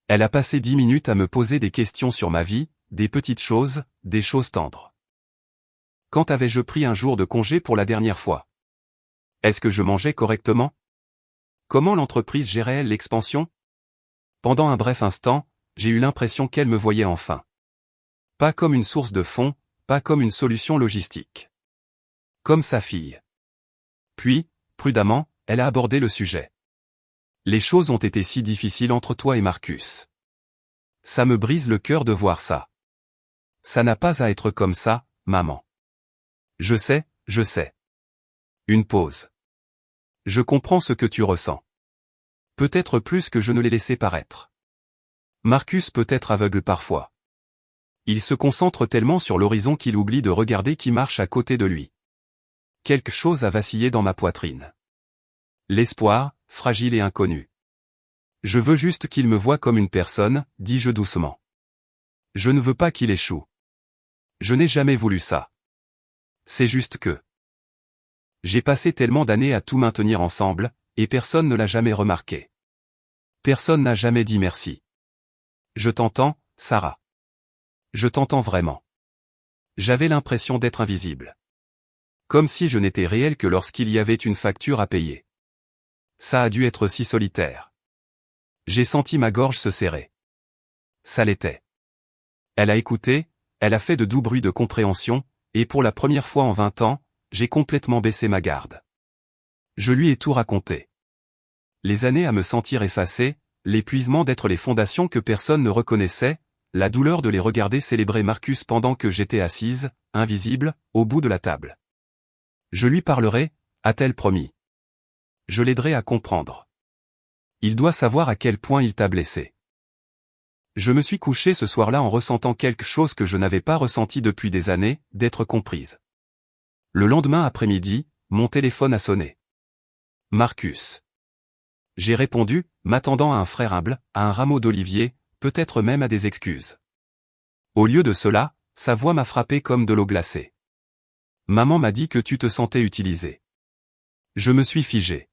Speaker 1: Elle a passé 10 minutes à me poser des questions sur ma vie, des petites choses, des choses tendres. Quand avais-je pris un jour de congé pour la dernière fois? Est-ce que je mangeais correctement? Comment l'entreprise gérait-elle l'expansion? Pendant un bref instant, j'ai eu l'impression qu'elle me voyait enfin. Pas comme une source de fonds, pas comme une solution logistique. Comme sa fille. Puis, prudemment, elle a abordé le sujet. Les choses ont été si difficiles entre toi et Marcus. Ça me brise le cœur de voir ça. Ça n'a pas à être comme ça, maman. Je sais, je sais. Une pause. Je comprends ce que tu ressens. Peut-être plus que je ne l'ai laissé paraître. Marcus peut être aveugle parfois. Il se concentre tellement sur l'horizon qu'il oublie de regarder qui marche à côté de lui. Quelque chose a vacillé dans ma poitrine. L'espoir, fragile et inconnu. Je veux juste qu'il me voie comme une personne, dis-je doucement. Je ne veux pas qu'il échoue. Je n'ai jamais voulu ça. C'est juste que... J'ai passé tellement d'années à tout maintenir ensemble, et personne ne l'a jamais remarqué. Personne n'a jamais dit merci. Je t'entends, Sarah. Je t'entends vraiment. J'avais l'impression d'être invisible. Comme si je n'étais réel que lorsqu'il y avait une facture à payer. Ça a dû être si solitaire. J'ai senti ma gorge se serrer. Ça l'était. Elle a écouté, elle a fait de doux bruits de compréhension, et pour la première fois en 20 ans, j'ai complètement baissé ma garde. Je lui ai tout raconté. Les années à me sentir effacé, l'épuisement d'être les fondations que personne ne reconnaissait, la douleur de les regarder célébrer Marcus pendant que j'étais assise, invisible, au bout de la table. Je lui parlerai, a-t-elle promis. Je l'aiderai à comprendre. Il doit savoir à quel point il t'a blessé. Je me suis couché ce soir-là en ressentant quelque chose que je n'avais pas ressenti depuis des années, d'être comprise. Le lendemain après-midi, mon téléphone a sonné. Marcus. J'ai répondu, m'attendant à un frère humble, à un rameau d'olivier, peut-être même à des excuses. Au lieu de cela, sa voix m'a frappé comme de l'eau glacée. Maman m'a dit que tu te sentais utilisé. Je me suis figé.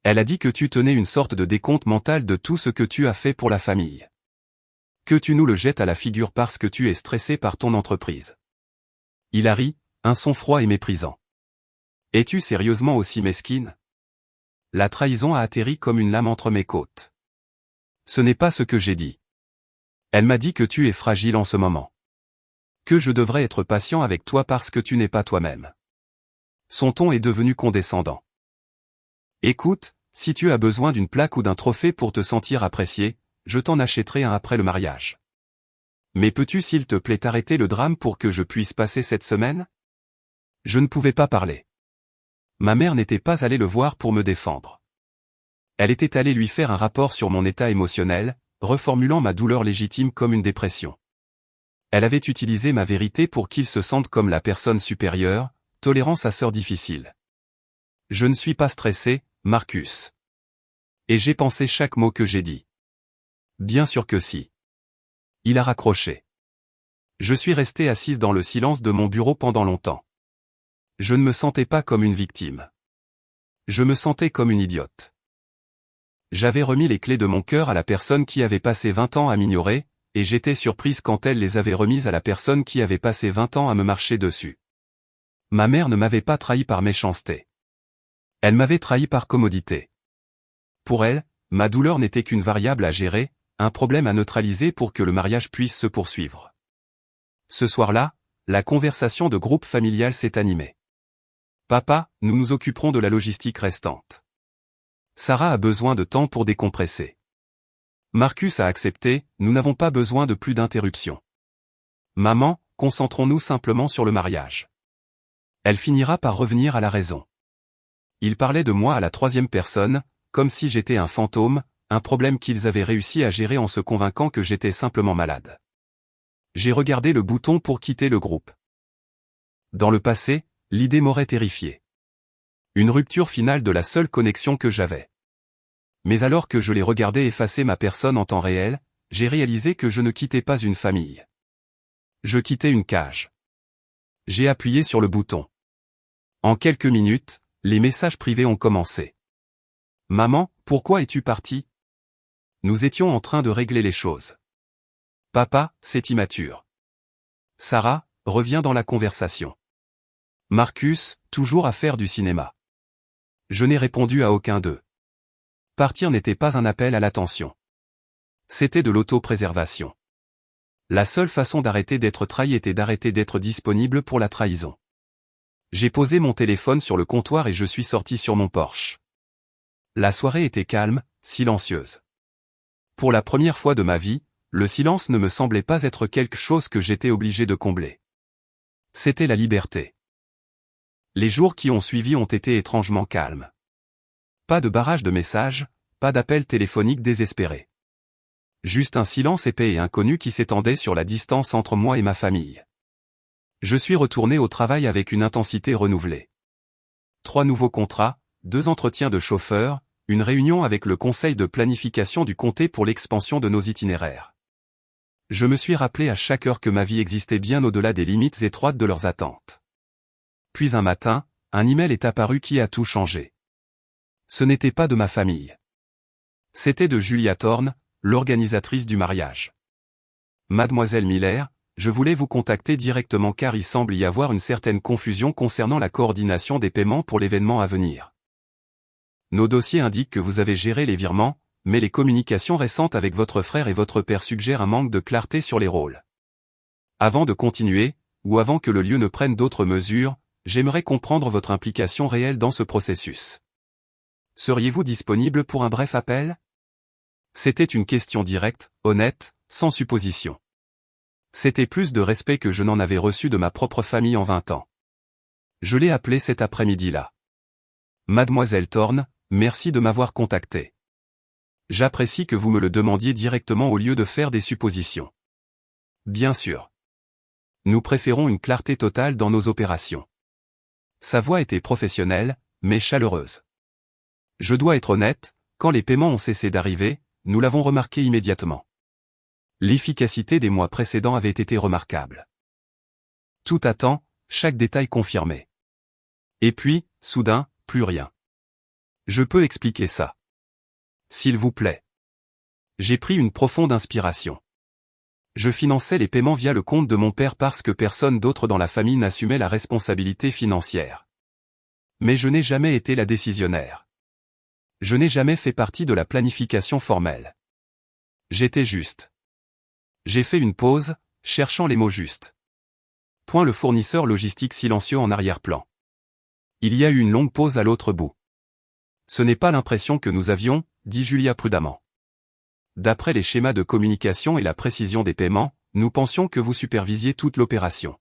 Speaker 1: Elle a dit que tu tenais une sorte de décompte mental de tout ce que tu as fait pour la famille. Que tu nous le jettes à la figure parce que tu es stressé par ton entreprise. Il a ri, un son froid et méprisant. Es-tu sérieusement aussi mesquine? La trahison a atterri comme une lame entre mes côtes. Ce n'est pas ce que j'ai dit. Elle m'a dit que tu es fragile en ce moment. Que je devrais être patient avec toi parce que tu n'es pas toi-même. Son ton est devenu condescendant. Écoute, si tu as besoin d'une plaque ou d'un trophée pour te sentir apprécié, je t'en achèterai un après le mariage. Mais peux-tu s'il te plaît arrêter le drame pour que je puisse passer cette semaine? Je ne pouvais pas parler. Ma mère n'était pas allée le voir pour me défendre. Elle était allée lui faire un rapport sur mon état émotionnel, reformulant ma douleur légitime comme une dépression. Elle avait utilisé ma vérité pour qu'il se sente comme la personne supérieure, tolérant sa sœur difficile. Je ne suis pas stressé, Marcus. Et j'ai pensé chaque mot que j'ai dit. Bien sûr que si. Il a raccroché. Je suis resté assise dans le silence de mon bureau pendant longtemps. Je ne me sentais pas comme une victime. Je me sentais comme une idiote. J'avais remis les clés de mon cœur à la personne qui avait passé 20 ans à m'ignorer, et j'étais surprise quand elle les avait remises à la personne qui avait passé 20 ans à me marcher dessus. Ma mère ne m'avait pas trahi par méchanceté. Elle m'avait trahi par commodité. Pour elle, ma douleur n'était qu'une variable à gérer, un problème à neutraliser pour que le mariage puisse se poursuivre. Ce soir-là, la conversation de groupe familial s'est animée. Papa, nous nous occuperons de la logistique restante. Sarah a besoin de temps pour décompresser. Marcus a accepté, nous n'avons pas besoin de plus d'interruptions. Maman, concentrons-nous simplement sur le mariage. Elle finira par revenir à la raison. Ils parlaient de moi à la troisième personne, comme si j'étais un fantôme, un problème qu'ils avaient réussi à gérer en se convainquant que j'étais simplement malade. J'ai regardé le bouton pour quitter le groupe. Dans le passé, l'idée m'aurait terrifié. Une rupture finale de la seule connexion que j'avais. Mais alors que je l'ai regardé effacer ma personne en temps réel, j'ai réalisé que je ne quittais pas une famille. Je quittais une cage. J'ai appuyé sur le bouton. En quelques minutes, les messages privés ont commencé. Maman, pourquoi es-tu partie? Nous étions en train de régler les choses. Papa, c'est immature. Sarah, reviens dans la conversation. Marcus, toujours à faire du cinéma. Je n'ai répondu à aucun d'eux. Partir n'était pas un appel à l'attention. C'était de l'autopréservation. La seule façon d'arrêter d'être trahi était d'arrêter d'être disponible pour la trahison. J'ai posé mon téléphone sur le comptoir et je suis sorti sur mon Porsche. La soirée était calme, silencieuse. Pour la première fois de ma vie, le silence ne me semblait pas être quelque chose que j'étais obligé de combler. C'était la liberté. Les jours qui ont suivi ont été étrangement calmes. Pas de barrage de messages, pas d'appels téléphoniques désespérés. Juste un silence épais et inconnu qui s'étendait sur la distance entre moi et ma famille. Je suis retourné au travail avec une intensité renouvelée. 3 nouveaux contrats, 2 entretiens de chauffeur, une réunion avec le conseil de planification du comté pour l'expansion de nos itinéraires. Je me suis rappelé à chaque heure que ma vie existait bien au-delà des limites étroites de leurs attentes. Puis un matin, un email est apparu qui a tout changé. Ce n'était pas de ma famille. C'était de Julia Thorne, l'organisatrice du mariage. Mademoiselle Miller, je voulais vous contacter directement car il semble y avoir une certaine confusion concernant la coordination des paiements pour l'événement à venir. Nos dossiers indiquent que vous avez géré les virements, mais les communications récentes avec votre frère et votre père suggèrent un manque de clarté sur les rôles. Avant de continuer, ou avant que le lieu ne prenne d'autres mesures, j'aimerais comprendre votre implication réelle dans ce processus. Seriez-vous disponible pour un bref appel? C'était une question directe, honnête, sans supposition. C'était plus de respect que je n'en avais reçu de ma propre famille en 20 ans. Je l'ai appelé cet après-midi-là. Mademoiselle Thorne, merci de m'avoir contacté. J'apprécie que vous me le demandiez directement au lieu de faire des suppositions. Bien sûr. Nous préférons une clarté totale dans nos opérations. Sa voix était professionnelle, mais chaleureuse. Je dois être honnête, quand les paiements ont cessé d'arriver, nous l'avons remarqué immédiatement. L'efficacité des mois précédents avait été remarquable. Tout à temps, chaque détail confirmé. Et puis, soudain, plus rien. Je peux expliquer ça. S'il vous plaît. J'ai pris une profonde inspiration. Je finançais les paiements via le compte de mon père parce que personne d'autre dans la famille n'assumait la responsabilité financière. Mais je n'ai jamais été la décisionnaire. Je n'ai jamais fait partie de la planification formelle. J'étais juste. J'ai fait une pause, cherchant les mots justes. Point le fournisseur logistique silencieux en arrière-plan. Il y a eu une longue pause à l'autre bout. Ce n'est pas l'impression que nous avions, dit Julia prudemment. D'après les schémas de communication et la précision des paiements, nous pensions que vous supervisiez toute l'opération.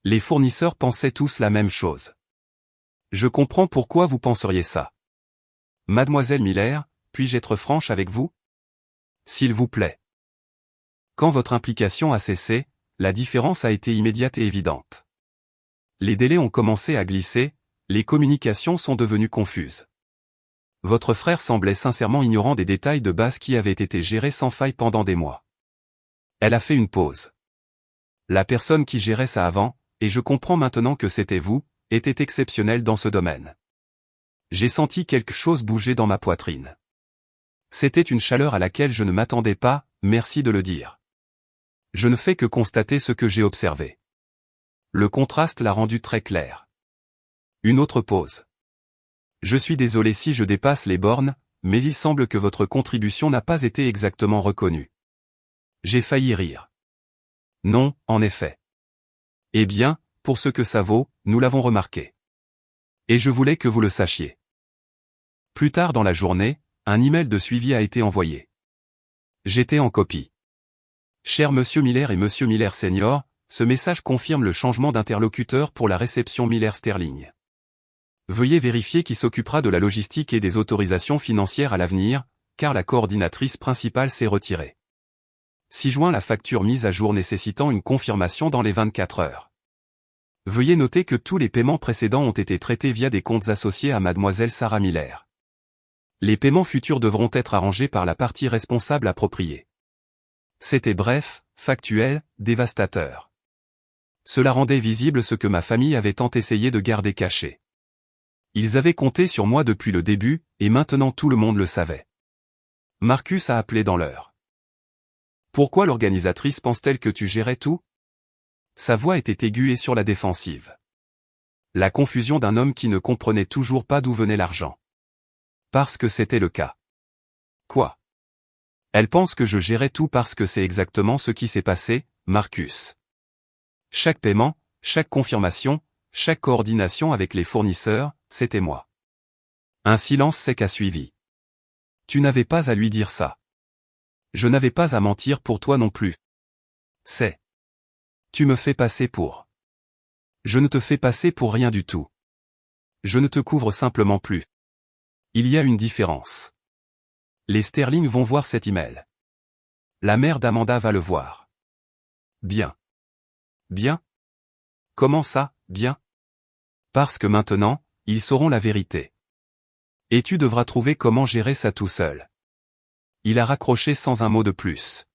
Speaker 1: Les fournisseurs pensaient tous la même chose. Je comprends pourquoi vous penseriez ça. Mademoiselle Miller, puis-je être franche avec vous? S'il vous plaît. Quand votre implication a cessé, la différence a été immédiate et évidente. Les délais ont commencé à glisser, les communications sont devenues confuses. Votre frère semblait sincèrement ignorant des détails de base qui avaient été gérés sans faille pendant des mois. Elle a fait une pause. La personne qui gérait ça avant, et je comprends maintenant que c'était vous, était exceptionnelle dans ce domaine. J'ai senti quelque chose bouger dans ma poitrine. C'était une chaleur à laquelle je ne m'attendais pas, merci de le dire. Je ne fais que constater ce que j'ai observé. Le contraste l'a rendu très clair. Une autre pause. Je suis désolé si je dépasse les bornes, mais il semble que votre contribution n'a pas été exactement reconnue. J'ai failli rire. Non, en effet. Eh bien, pour ce que ça vaut, nous l'avons remarqué. Et je voulais que vous le sachiez. Plus tard dans la journée, un email de suivi a été envoyé. J'étais en copie. Cher Monsieur Miller et Monsieur Miller Senior, ce message confirme le changement d'interlocuteur pour la réception Miller-Sterling. Veuillez vérifier qui s'occupera de la logistique et des autorisations financières à l'avenir, car la coordinatrice principale s'est retirée. 6 juin la facture mise à jour nécessitant une confirmation dans les 24 heures. Veuillez noter que tous les paiements précédents ont été traités via des comptes associés à Mademoiselle Sarah Miller. Les paiements futurs devront être arrangés par la partie responsable appropriée. C'était bref, factuel, dévastateur. Cela rendait visible ce que ma famille avait tant essayé de garder caché. Ils avaient compté sur moi depuis le début, et maintenant tout le monde le savait. Marcus a appelé dans l'heure. Pourquoi l'organisatrice pense-t-elle que tu gérais tout? Sa voix était aiguë et sur la défensive. La confusion d'un homme qui ne comprenait toujours pas d'où venait l'argent. Parce que c'était le cas. Quoi? Elle pense que je gérais tout parce que c'est exactement ce qui s'est passé, Marcus. Chaque paiement, chaque confirmation, chaque coordination avec les fournisseurs, c'était moi. Un silence sec a suivi. Tu n'avais pas à lui dire ça. Je n'avais pas à mentir pour toi non plus. C'est. Tu me fais passer pour. Je ne te fais passer pour rien du tout. Je ne te couvre simplement plus. Il y a une différence. Les Sterling vont voir cet email. La mère d'Amanda va le voir. Bien. Bien? Comment ça, bien? Parce que maintenant, ils sauront la vérité. Et tu devras trouver comment gérer ça tout seul. Il a raccroché sans un mot de plus.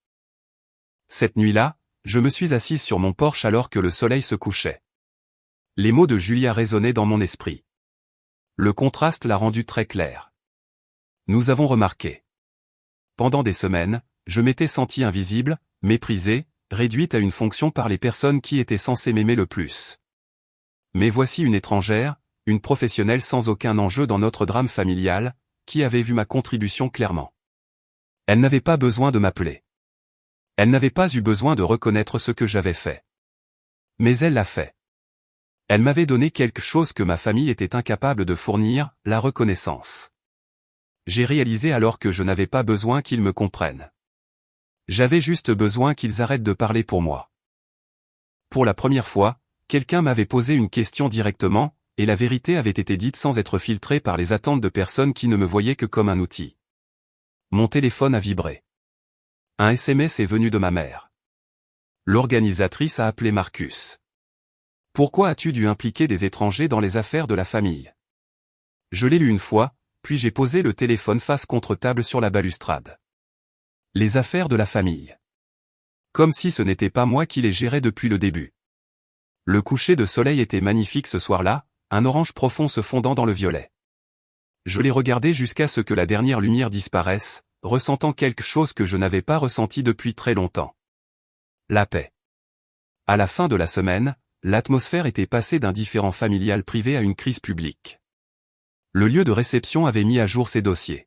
Speaker 1: Cette nuit-là, je me suis assise sur mon porche alors que le soleil se couchait. Les mots de Julia résonnaient dans mon esprit. Le contraste l'a rendu très clair. Nous avons remarqué. Pendant des semaines, je m'étais sentie invisible, méprisée, réduite à une fonction par les personnes qui étaient censées m'aimer le plus. Mais voici une étrangère, une professionnelle sans aucun enjeu dans notre drame familial, qui avait vu ma contribution clairement. Elle n'avait pas besoin de m'appeler. Elle n'avait pas eu besoin de reconnaître ce que j'avais fait. Mais elle l'a fait. Elle m'avait donné quelque chose que ma famille était incapable de fournir, la reconnaissance. J'ai réalisé alors que je n'avais pas besoin qu'ils me comprennent. J'avais juste besoin qu'ils arrêtent de parler pour moi. Pour la première fois, quelqu'un m'avait posé une question directement, et la vérité avait été dite sans être filtrée par les attentes de personnes qui ne me voyaient que comme un outil. Mon téléphone a vibré. Un SMS est venu de ma mère. L'organisatrice a appelé Marcus. Pourquoi as-tu dû impliquer des étrangers dans les affaires de la famille? Je l'ai lu une fois, puis j'ai posé le téléphone face contre table sur la balustrade. Les affaires de la famille. Comme si ce n'était pas moi qui les gérais depuis le début. Le coucher de soleil était magnifique ce soir-là, un orange profond se fondant dans le violet. Je l'ai regardé jusqu'à ce que la dernière lumière disparaisse, ressentant quelque chose que je n'avais pas ressenti depuis très longtemps. La paix. À la fin de la semaine, l'atmosphère était passée d'un différend familial privé à une crise publique. Le lieu de réception avait mis à jour ses dossiers.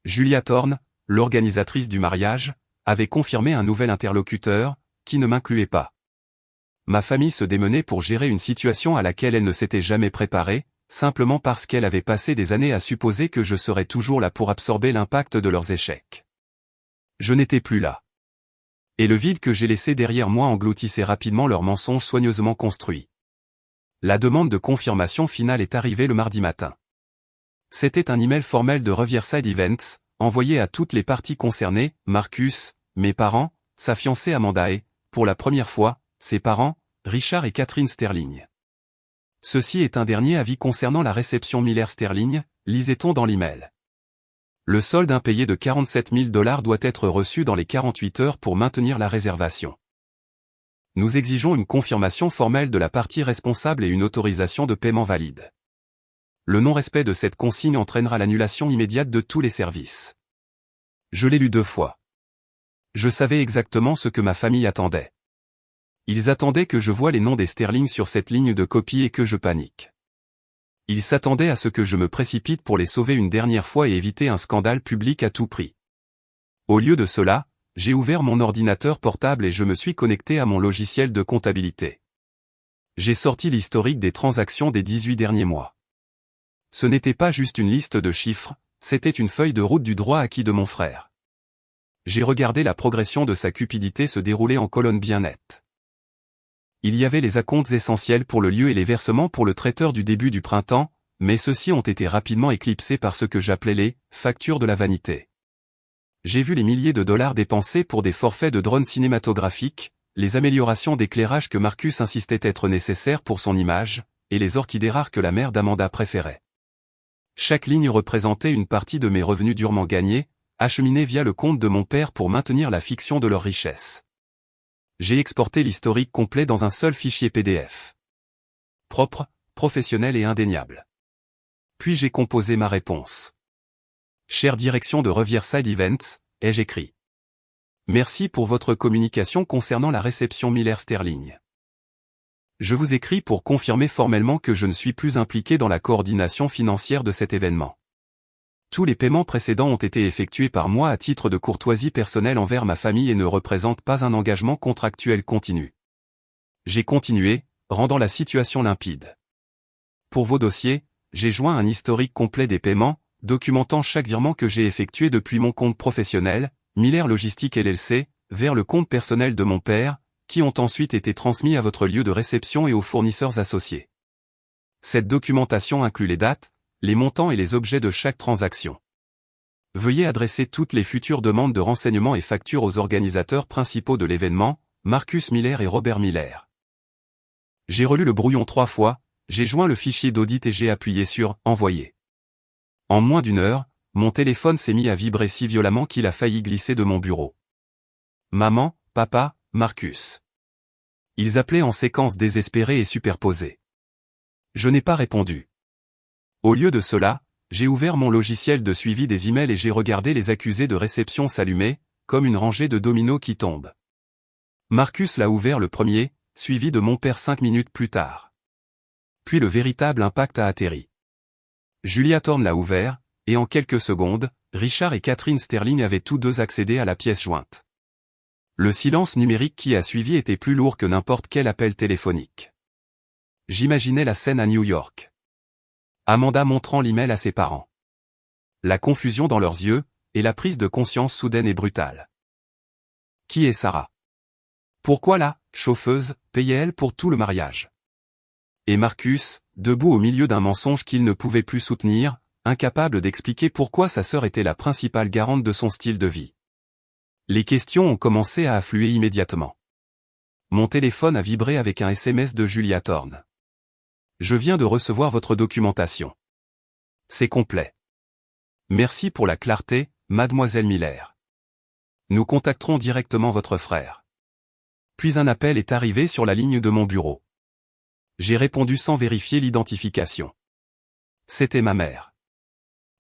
Speaker 1: Julia Thorne, l'organisatrice du mariage, avait confirmé un nouvel interlocuteur, qui ne m'incluait pas. ma famille se démenait pour gérer une situation à laquelle elle ne s'était jamais préparée, simplement parce qu'elle avait passé des années à supposer que je serais toujours là pour absorber l'impact de leurs échecs. Je n'étais plus là. Et le vide que j'ai laissé derrière moi engloutissait rapidement leurs mensonges soigneusement construits. La demande de confirmation finale est arrivée le mardi matin. C'était un email formel de Riverside Events, envoyé à toutes les parties concernées, Marcus, mes parents, sa fiancée Amanda et, pour la première fois, ses parents, Richard et Catherine Sterling. Ceci est un dernier avis concernant la réception Miller-Sterling, lisait-on dans l'email. Le solde impayé de 47 000 $ doit être reçu dans les 48 heures pour maintenir la réservation. Nous exigeons une confirmation formelle de la partie responsable et une autorisation de paiement valide. Le non-respect de cette consigne entraînera l'annulation immédiate de tous les services. Je l'ai lu 2 fois. Je savais exactement ce que ma famille attendait. Ils attendaient que je voie les noms des Sterling sur cette ligne de copie et que je panique. Ils s'attendaient à ce que je me précipite pour les sauver une dernière fois et éviter un scandale public à tout prix. Au lieu de cela, j'ai ouvert mon ordinateur portable et je me suis connecté à mon logiciel de comptabilité. J'ai sorti l'historique des transactions des 18 derniers mois. Ce n'était pas juste une liste de chiffres, c'était une feuille de route du droit acquis de mon frère. J'ai regardé la progression de sa cupidité se dérouler en colonnes bien nettes. Il y avait les acomptes essentiels pour le lieu et les versements pour le traiteur du début du printemps, mais ceux-ci ont été rapidement éclipsés par ce que j'appelais les « factures de la vanité ». J'ai vu les milliers de dollars dépensés pour des forfaits de drones cinématographiques, les améliorations d'éclairage que Marcus insistait être nécessaires pour son image, et les orchidées rares que la mère d'Amanda préférait. Chaque ligne représentait une partie de mes revenus durement gagnés, acheminés via le compte de mon père pour maintenir la fiction de leur richesse. J'ai exporté l'historique complet dans un seul fichier PDF. Propre, professionnel et indéniable. Puis j'ai composé ma réponse. Chère direction de Riverside Events, ai-je écrit. Merci pour votre communication concernant la réception Miller-Sterling. Je vous écris pour confirmer formellement que je ne suis plus impliqué dans la coordination financière de cet événement. Tous les paiements précédents ont été effectués par moi à titre de courtoisie personnelle envers ma famille et ne représentent pas un engagement contractuel continu. J'ai continué, rendant la situation limpide. Pour vos dossiers, j'ai joint un historique complet des paiements, documentant chaque virement que j'ai effectué depuis mon compte professionnel, Miller Logistique LLC, vers le compte personnel de mon père, qui ont ensuite été transmis à votre lieu de réception et aux fournisseurs associés. Cette documentation inclut les dates, les montants et les objets de chaque transaction. Veuillez adresser toutes les futures demandes de renseignements et factures aux organisateurs principaux de l'événement, Marcus Miller et Robert Miller. J'ai relu le brouillon 3 fois, j'ai joint le fichier d'audit et j'ai appuyé sur « Envoyer ». En moins d'1 heure, mon téléphone s'est mis à vibrer si violemment qu'il a failli glisser de mon bureau. Maman, papa, Marcus. Ils appelaient en séquence désespérée et superposée. Je n'ai pas répondu. Au lieu de cela, j'ai ouvert mon logiciel de suivi des emails et j'ai regardé les accusés de réception s'allumer, comme une rangée de dominos qui tombent. Marcus l'a ouvert le premier, suivi de mon père 5 minutes plus tard. Puis le véritable impact a atterri. Julia Thorne l'a ouvert, et en quelques secondes, Richard et Catherine Sterling avaient tous deux accédé à la pièce jointe. Le silence numérique qui a suivi était plus lourd que n'importe quel appel téléphonique. J'imaginais la scène à New York. Amanda montrant l'email à ses parents. La confusion dans leurs yeux, et la prise de conscience soudaine et brutale. Qui est Sarah? Pourquoi la chauffeuse payait-elle pour tout le mariage? Et Marcus, debout au milieu d'un mensonge qu'il ne pouvait plus soutenir, incapable d'expliquer pourquoi sa sœur était la principale garante de son style de vie. Les questions ont commencé à affluer immédiatement. Mon téléphone a vibré avec un SMS de Julia Thorne. Je viens de recevoir votre documentation. C'est complet. Merci pour la clarté, mademoiselle Miller. Nous contacterons directement votre frère. Puis un appel est arrivé sur la ligne de mon bureau. J'ai répondu sans vérifier l'identification. C'était ma mère.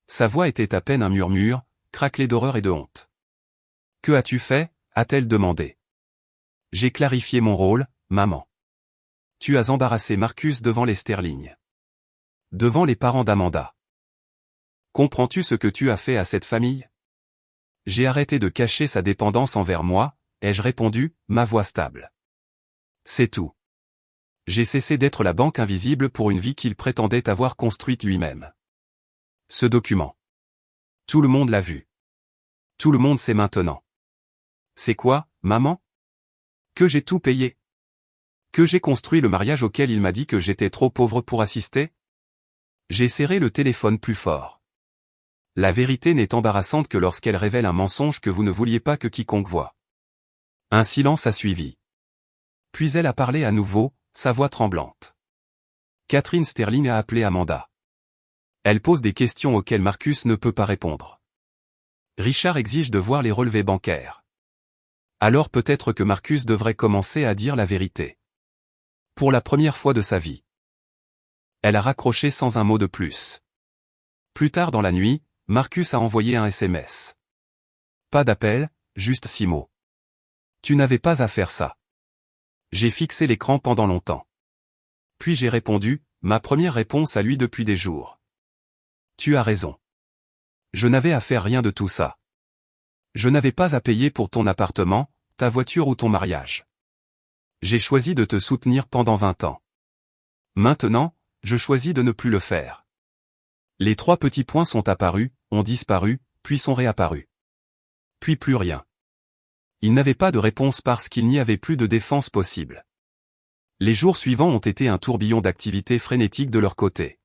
Speaker 1: Sa voix était à peine un murmure, craquelé d'horreur et de honte. « Que as-tu fait » a-t-elle demandé. J'ai clarifié mon rôle, maman. Tu as embarrassé Marcus devant les Sterling. Devant les parents d'Amanda. Comprends-tu ce que tu as fait à cette famille? J'ai arrêté de cacher sa dépendance envers moi, ai-je répondu, ma voix stable. C'est tout. J'ai cessé d'être la banque invisible pour une vie qu'il prétendait avoir construite lui-même. Ce document. Tout le monde l'a vu. Tout le monde sait maintenant. C'est quoi, maman? Que j'ai tout payé? Que j'ai construit le mariage auquel il m'a dit que j'étais trop pauvre pour assister? J'ai serré le téléphone plus fort. La vérité n'est embarrassante que lorsqu'elle révèle un mensonge que vous ne vouliez pas que quiconque voie. Un silence a suivi. Puis elle a parlé à nouveau, sa voix tremblante. Catherine Sterling a appelé Amanda. Elle pose des questions auxquelles Marcus ne peut pas répondre. Richard exige de voir les relevés bancaires. Alors peut-être que Marcus devrait commencer à dire la vérité. Pour la première fois de sa vie. Elle a raccroché sans un mot de plus. Plus tard dans la nuit, Marcus a envoyé un SMS. Pas d'appel, juste 6 mots. Tu n'avais pas à faire ça. J'ai fixé l'écran pendant longtemps. Puis j'ai répondu, ma première réponse à lui depuis des jours. Tu as raison. Je n'avais à faire rien de tout ça. Je n'avais pas à payer pour ton appartement, ta voiture ou ton mariage. J'ai choisi de te soutenir pendant 20 ans. Maintenant, je choisis de ne plus le faire. Les 3 petits points sont apparus, ont disparu, puis sont réapparus. Puis plus rien. Il n'avait pas de réponse parce qu'il n'y avait plus de défense possible. Les jours suivants ont été un tourbillon d'activités frénétiques de leur côté.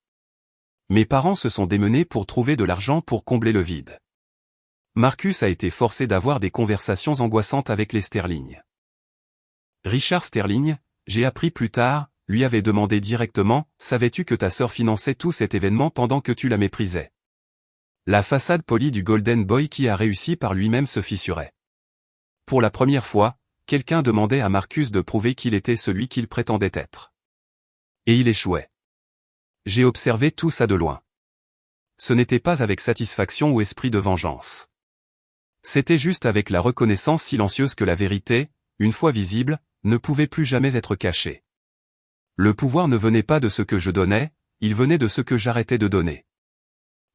Speaker 1: Mes parents se sont démenés pour trouver de l'argent pour combler le vide. Marcus a été forcé d'avoir des conversations angoissantes avec les Sterling. Richard Sterling, j'ai appris plus tard, lui avait demandé directement, savais-tu que ta sœur finançait tout cet événement pendant que tu la méprisais? La façade polie du Golden Boy qui a réussi par lui-même se fissurait. Pour la première fois, quelqu'un demandait à Marcus de prouver qu'il était celui qu'il prétendait être. Et il échouait. J'ai observé tout ça de loin. Ce n'était pas avec satisfaction ou esprit de vengeance. C'était juste avec la reconnaissance silencieuse que la vérité, une fois visible, ne pouvait plus jamais être cachée. Le pouvoir ne venait pas de ce que je donnais, il venait de ce que j'arrêtais de donner.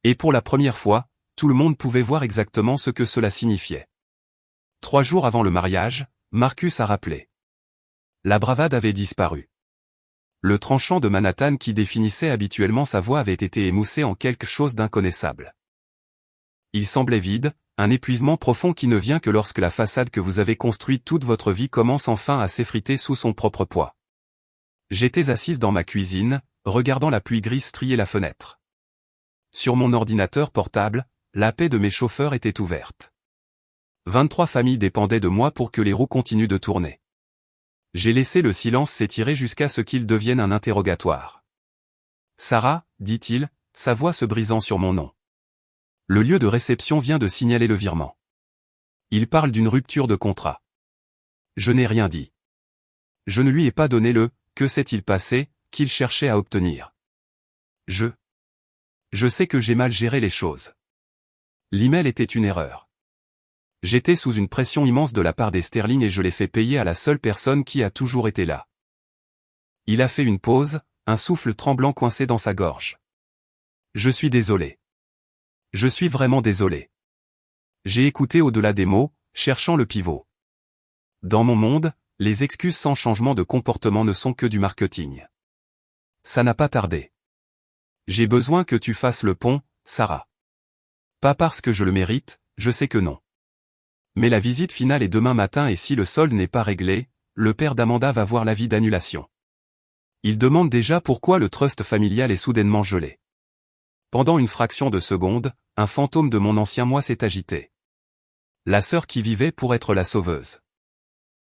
Speaker 1: Et pour la première fois, tout le monde pouvait voir exactement ce que cela signifiait. 3 jours avant le mariage, Marcus a rappelé. La bravade avait disparu. Le tranchant de Manhattan qui définissait habituellement sa voix avait été émoussé en quelque chose d'inconnaissable. Il semblait vide, un épuisement profond qui ne vient que lorsque la façade que vous avez construite toute votre vie commence enfin à s'effriter sous son propre poids. J'étais assise dans ma cuisine, regardant la pluie grise strier la fenêtre. Sur mon ordinateur portable, la paie de mes chauffeurs était ouverte. 23 familles dépendaient de moi pour que les roues continuent de tourner. J'ai laissé le silence s'étirer jusqu'à ce qu'il devienne un interrogatoire. Sarah, dit-il, sa voix se brisant sur mon nom. Le lieu de réception vient de signaler le virement. Il parle d'une rupture de contrat. Je n'ai rien dit. Je ne lui ai pas donné le « que s'est-il passé » qu'il cherchait à obtenir. Je sais que j'ai mal géré les choses. L'email était une erreur. J'étais sous une pression immense de la part des Sterling et je l'ai fait payer à la seule personne qui a toujours été là. Il a fait une pause, un souffle tremblant coincé dans sa gorge. Je suis désolé. Je suis vraiment désolé. J'ai écouté au-delà des mots, cherchant le pivot. Dans mon monde, les excuses sans changement de comportement ne sont que du marketing. Ça n'a pas tardé. J'ai besoin que tu fasses le pont, Sarah. Pas parce que je le mérite, je sais que non. Mais la visite finale est demain matin et si le solde n'est pas réglé, le père d'Amanda va voir l'avis d'annulation. Il demande déjà pourquoi le trust familial est soudainement gelé. Pendant une fraction de seconde, un fantôme de mon ancien moi s'est agité. La sœur qui vivait pour être la sauveuse.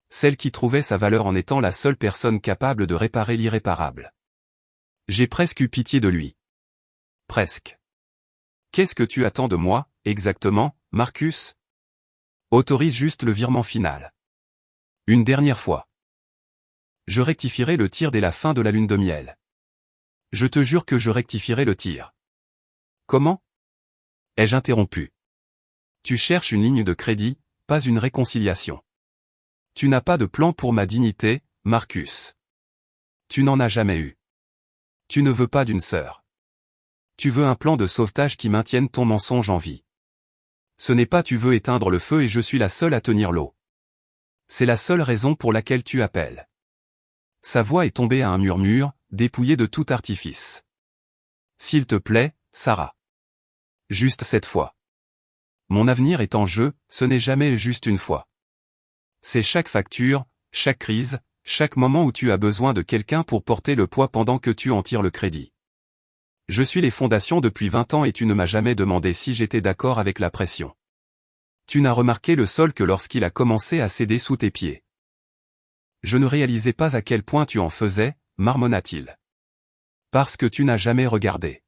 Speaker 1: Celle qui trouvait sa valeur en étant la seule personne capable de réparer l'irréparable. J'ai presque eu pitié de lui. Presque. Qu'est-ce que tu attends de moi, exactement, Marcus? Autorise juste le virement final. Une dernière fois. Je rectifierai le tir dès la fin de la lune de miel. Je te jure que je rectifierai le tir. Comment? Ai-je interrompu? Tu cherches une ligne de crédit, pas une réconciliation. Tu n'as pas de plan pour ma dignité, Marcus. Tu n'en as jamais eu. Tu ne veux pas d'une sœur. Tu veux un plan de sauvetage qui maintienne ton mensonge en vie. Ce n'est pas tu veux éteindre le feu et je suis la seule à tenir l'eau. C'est la seule raison pour laquelle tu appelles. Sa voix est tombée à un murmure, dépouillée de tout artifice. S'il te plaît, Sarah. Juste cette fois. Mon avenir est en jeu, ce n'est jamais juste une fois. C'est chaque facture, chaque crise, chaque moment où tu as besoin de quelqu'un pour porter le poids pendant que tu en tires le crédit. Je suis les fondations depuis 20 ans et tu ne m'as jamais demandé si j'étais d'accord avec la pression. Tu n'as remarqué le sol que lorsqu'il a commencé à céder sous tes pieds. Je ne réalisais pas à quel point tu en faisais, marmonna-t-il. Parce que tu n'as jamais regardé.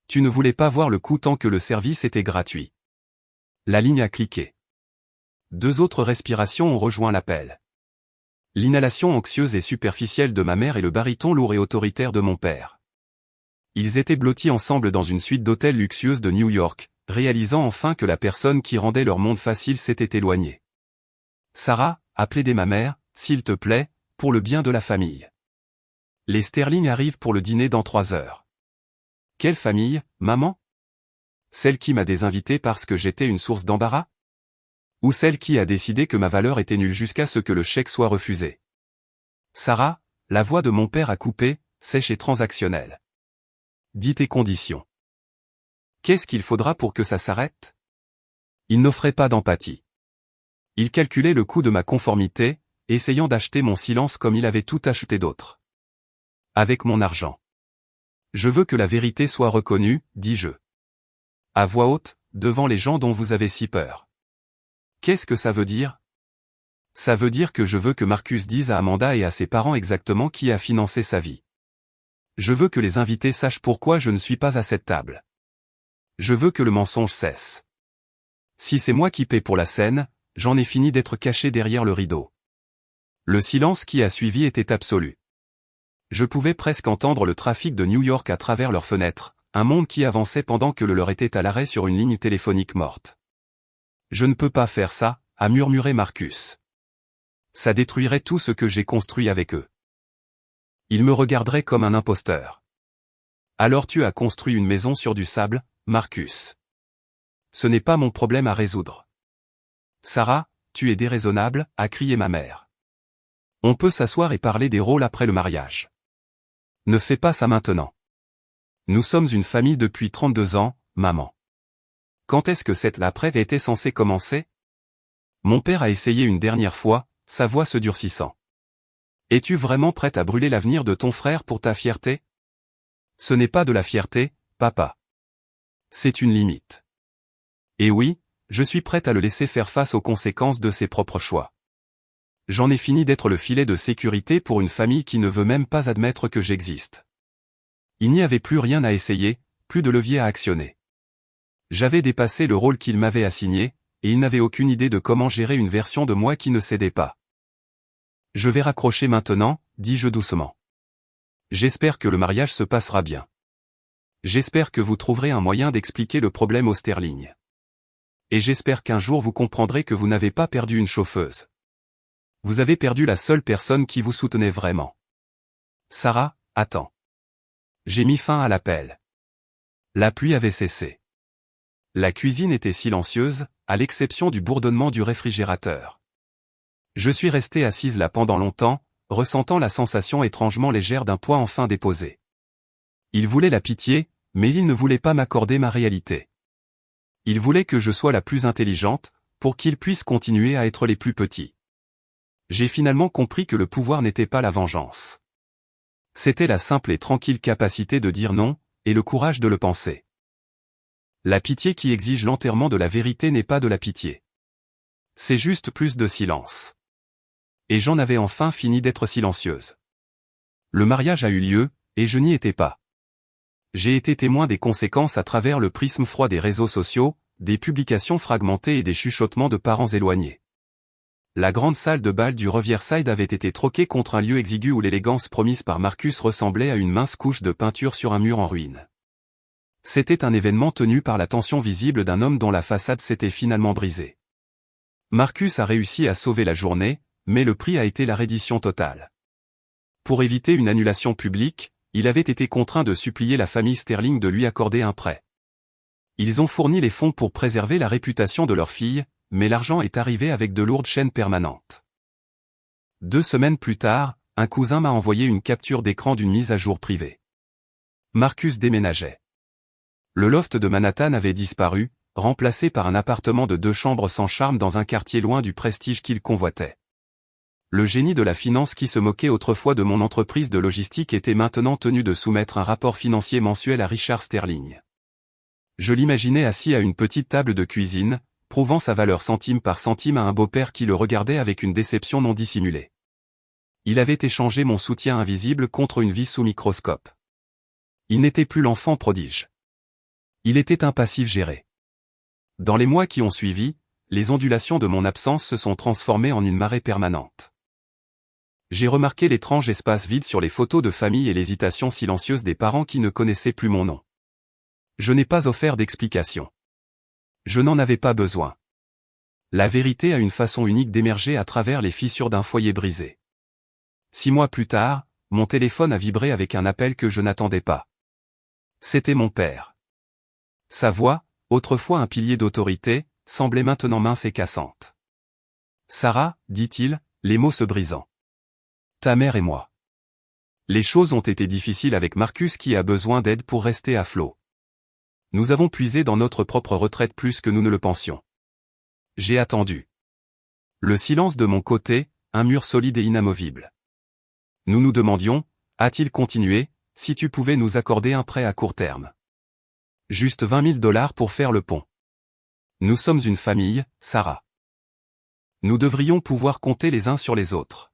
Speaker 1: Tu ne voulais pas voir le coût tant que le service était gratuit. La ligne a cliqué. 2 autres respirations ont rejoint l'appel. L'inhalation anxieuse et superficielle de ma mère et le baryton lourd et autoritaire de mon père. Ils étaient blottis ensemble dans une suite d'hôtels luxueuses de New York, réalisant enfin que la personne qui rendait leur monde facile s'était éloignée. Sarah, a plaidé ma mère, s'il te plaît, pour le bien de la famille. Les Sterling arrivent pour le dîner dans 3 heures. Quelle famille, maman? Celle qui m'a désinvité parce que j'étais une source d'embarras? Ou celle qui a décidé que ma valeur était nulle jusqu'à ce que le chèque soit refusé? Sarah, la voix de mon père a coupé, sèche et transactionnelle. Dis tes conditions. Qu'est-ce qu'il faudra pour que ça s'arrête? Il n'offrait pas d'empathie. Il calculait le coût de ma conformité, essayant d'acheter mon silence comme il avait tout acheté d'autre. Avec mon argent. Je veux que la vérité soit reconnue, dis-je. À voix haute, devant les gens dont vous avez si peur. Qu'est-ce que ça veut dire? Ça veut dire que je veux que Marcus dise à Amanda et à ses parents exactement qui a financé sa vie. Je veux que les invités sachent pourquoi je ne suis pas à cette table. Je veux que le mensonge cesse. Si c'est moi qui paie pour la scène, j'en ai fini d'être caché derrière le rideau. Le silence qui a suivi était absolu. Je pouvais presque entendre le trafic de New York à travers leurs fenêtres, un monde qui avançait pendant que le leur était à l'arrêt sur une ligne téléphonique morte. Je ne peux pas faire ça, a murmuré Marcus. Ça détruirait tout ce que j'ai construit avec eux. Ils me regarderaient comme un imposteur. Alors tu as construit une maison sur du sable, Marcus. Ce n'est pas mon problème à résoudre. Sarah, tu es déraisonnable, a crié ma mère. On peut s'asseoir et parler des rôles après le mariage. Ne fais pas ça maintenant. Nous sommes une famille depuis 32 ans, maman. Quand est-ce que cette laprève était censée commencer? Mon père a essayé une dernière fois, sa voix se durcissant. Es-tu vraiment prête à brûler l'avenir de ton frère pour ta fierté? Ce n'est pas de la fierté, papa. C'est une limite. Et oui, je suis prête à le laisser faire face aux conséquences de ses propres choix. J'en ai fini d'être le filet de sécurité pour une famille qui ne veut même pas admettre que j'existe. Il n'y avait plus rien à essayer, plus de levier à actionner. J'avais dépassé le rôle qu'il m'avait assigné, et il n'avait aucune idée de comment gérer une version de moi qui ne cédait pas. Je vais raccrocher maintenant, dis-je doucement. J'espère que le mariage se passera bien. J'espère que vous trouverez un moyen d'expliquer le problème aux Sterling. Et j'espère qu'un jour vous comprendrez que vous n'avez pas perdu une chauffeuse. Vous avez perdu la seule personne qui vous soutenait vraiment. Sarah, attends. J'ai mis fin à l'appel. La pluie avait cessé. La cuisine était silencieuse, à l'exception du bourdonnement du réfrigérateur. Je suis resté assise là pendant longtemps, ressentant la sensation étrangement légère d'un poids enfin déposé. Il voulait la pitié, mais il ne voulait pas m'accorder ma réalité. Il voulait que je sois la plus intelligente, pour qu'ils puissent continuer à être les plus petits. J'ai finalement compris que le pouvoir n'était pas la vengeance. C'était la simple et tranquille capacité de dire non, et le courage de le penser. La pitié qui exige l'enterrement de la vérité n'est pas de la pitié. C'est juste plus de silence. Et j'en avais enfin fini d'être silencieuse. Le mariage a eu lieu, et je n'y étais pas. J'ai été témoin des conséquences à travers le prisme froid des réseaux sociaux, des publications fragmentées et des chuchotements de parents éloignés. La grande salle de bal du Riverside avait été troquée contre un lieu exigu où l'élégance promise par Marcus ressemblait à une mince couche de peinture sur un mur en ruine. C'était un événement tenu par la tension visible d'un homme dont la façade s'était finalement brisée. Marcus a réussi à sauver la journée, mais le prix a été la reddition totale. Pour éviter une annulation publique, il avait été contraint de supplier la famille Sterling de lui accorder un prêt. Ils ont fourni les fonds pour préserver la réputation de leur fille, mais l'argent est arrivé avec de lourdes chaînes permanentes. 2 semaines plus tard, un cousin m'a envoyé une capture d'écran d'une mise à jour privée. Marcus déménageait. Le loft de Manhattan avait disparu, remplacé par un appartement de 2 chambres sans charme dans un quartier loin du prestige qu'il convoitait. Le génie de la finance qui se moquait autrefois de mon entreprise de logistique était maintenant tenu de soumettre un rapport financier mensuel à Richard Sterling. Je l'imaginais assis à une petite table de cuisine, prouvant sa valeur centime par centime à un beau-père qui le regardait avec une déception non dissimulée. Il avait échangé mon soutien invisible contre une vie sous microscope. Il n'était plus l'enfant prodige. Il était un passif géré. Dans les mois qui ont suivi, les ondulations de mon absence se sont transformées en une marée permanente. J'ai remarqué l'étrange espace vide sur les photos de famille et l'hésitation silencieuse des parents qui ne connaissaient plus mon nom. Je n'ai pas offert d'explication. Je n'en avais pas besoin. La vérité a une façon unique d'émerger à travers les fissures d'un foyer brisé. 6 mois plus tard, mon téléphone a vibré avec un appel que je n'attendais pas. C'était mon père. Sa voix, autrefois un pilier d'autorité, semblait maintenant mince et cassante. « Sarah, dit-il, les mots se brisant. Ta mère et moi. Les choses ont été difficiles avec Marcus qui a besoin d'aide pour rester à flot. Nous avons puisé dans notre propre retraite plus que nous ne le pensions. J'ai attendu. Le silence de mon côté, un mur solide et inamovible. Nous nous demandions, a-t-il continué, si tu pouvais nous accorder un prêt à court terme. Juste $20 000 pour faire le pont. Nous sommes une famille, Sarah. Nous devrions pouvoir compter les uns sur les autres.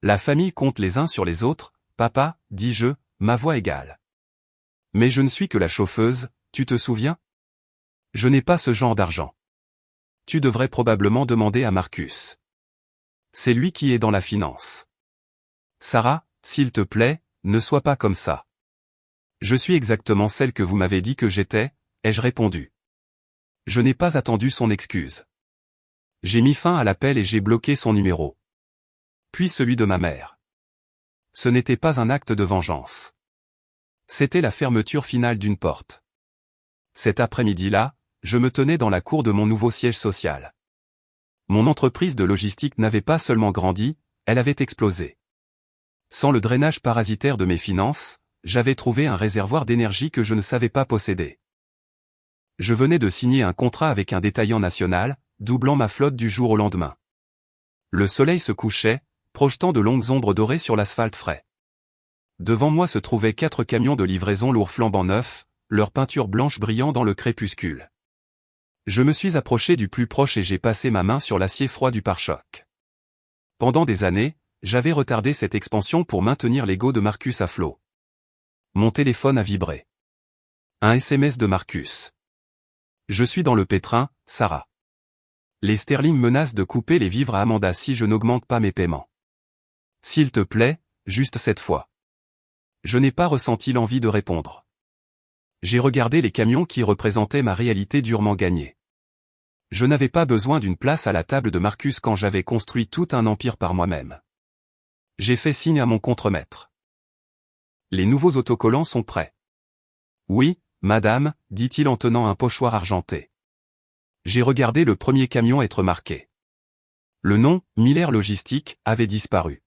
Speaker 1: La famille compte les uns sur les autres, papa, dis-je, ma voix égale. Mais je ne suis que la chauffeuse, tu te souviens? Je n'ai pas ce genre d'argent. Tu devrais probablement demander à Marcus. C'est lui qui est dans la finance. Sarah, s'il te plaît, ne sois pas comme ça. Je suis exactement celle que vous m'avez dit que j'étais, ai-je répondu. Je n'ai pas attendu son excuse. J'ai mis fin à l'appel et j'ai bloqué son numéro. Puis celui de ma mère. Ce n'était pas un acte de vengeance. C'était la fermeture finale d'une porte. Cet après-midi-là, je me tenais dans la cour de mon nouveau siège social. Mon entreprise de logistique n'avait pas seulement grandi, elle avait explosé. Sans le drainage parasitaire de mes finances, j'avais trouvé un réservoir d'énergie que je ne savais pas posséder. Je venais de signer un contrat avec un détaillant national, doublant ma flotte du jour au lendemain. Le soleil se couchait, projetant de longues ombres dorées sur l'asphalte frais. Devant moi se trouvaient 4 camions de livraison lourds flambant neufs, leur peinture blanche brillant dans le crépuscule. Je me suis approché du plus proche et j'ai passé ma main sur l'acier froid du pare-choc. Pendant des années, j'avais retardé cette expansion pour maintenir l'ego de Marcus à flot. Mon téléphone a vibré. Un SMS de Marcus. Je suis dans le pétrin, Sarah. Les Sterling menacent de couper les vivres à Amanda si je n'augmente pas mes paiements. S'il te plaît, juste cette fois. Je n'ai pas ressenti l'envie de répondre. J'ai regardé les camions qui représentaient ma réalité durement gagnée. Je n'avais pas besoin d'une place à la table de Marcus quand j'avais construit tout un empire par moi-même. J'ai fait signe à mon contremaître. Les nouveaux autocollants sont prêts. Oui, madame, dit-il en tenant un pochoir argenté. J'ai regardé le premier camion être marqué. Le nom, Miller Logistique, avait disparu.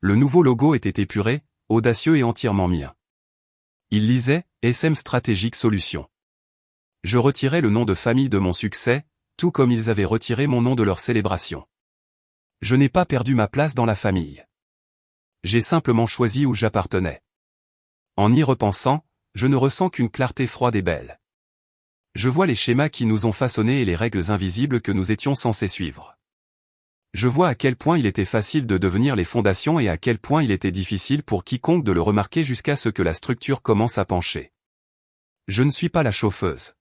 Speaker 1: Le nouveau logo était épuré, audacieux et entièrement mien. Il lisait « SM Strategic Solutions ». Je retirais le nom de famille de mon succès, tout comme ils avaient retiré mon nom de leur célébration. Je n'ai pas perdu ma place dans la famille. J'ai simplement choisi où j'appartenais. En y repensant, je ne ressens qu'une clarté froide et belle. Je vois les schémas qui nous ont façonnés et les règles invisibles que nous étions censés suivre. Je vois à quel point il était facile de devenir les fondations et à quel point il était difficile pour quiconque de le remarquer jusqu'à ce que la structure commence à pencher. Je ne suis pas la chauffeuse.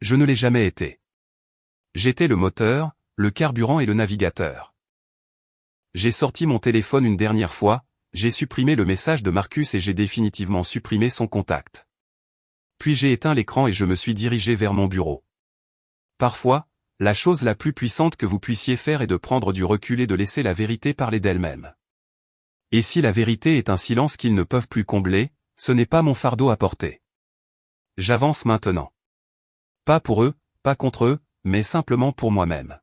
Speaker 1: Je ne l'ai jamais été. J'étais le moteur, le carburant et le navigateur. J'ai sorti mon téléphone une dernière fois, j'ai supprimé le message de Marcus et j'ai définitivement supprimé son contact. Puis j'ai éteint l'écran et je me suis dirigé vers mon bureau. Parfois, la chose la plus puissante que vous puissiez faire est de prendre du recul et de laisser la vérité parler d'elle-même. Et si la vérité est un silence qu'ils ne peuvent plus combler, ce n'est pas mon fardeau à porter. J'avance maintenant. Pas pour eux, pas contre eux, mais simplement pour moi-même.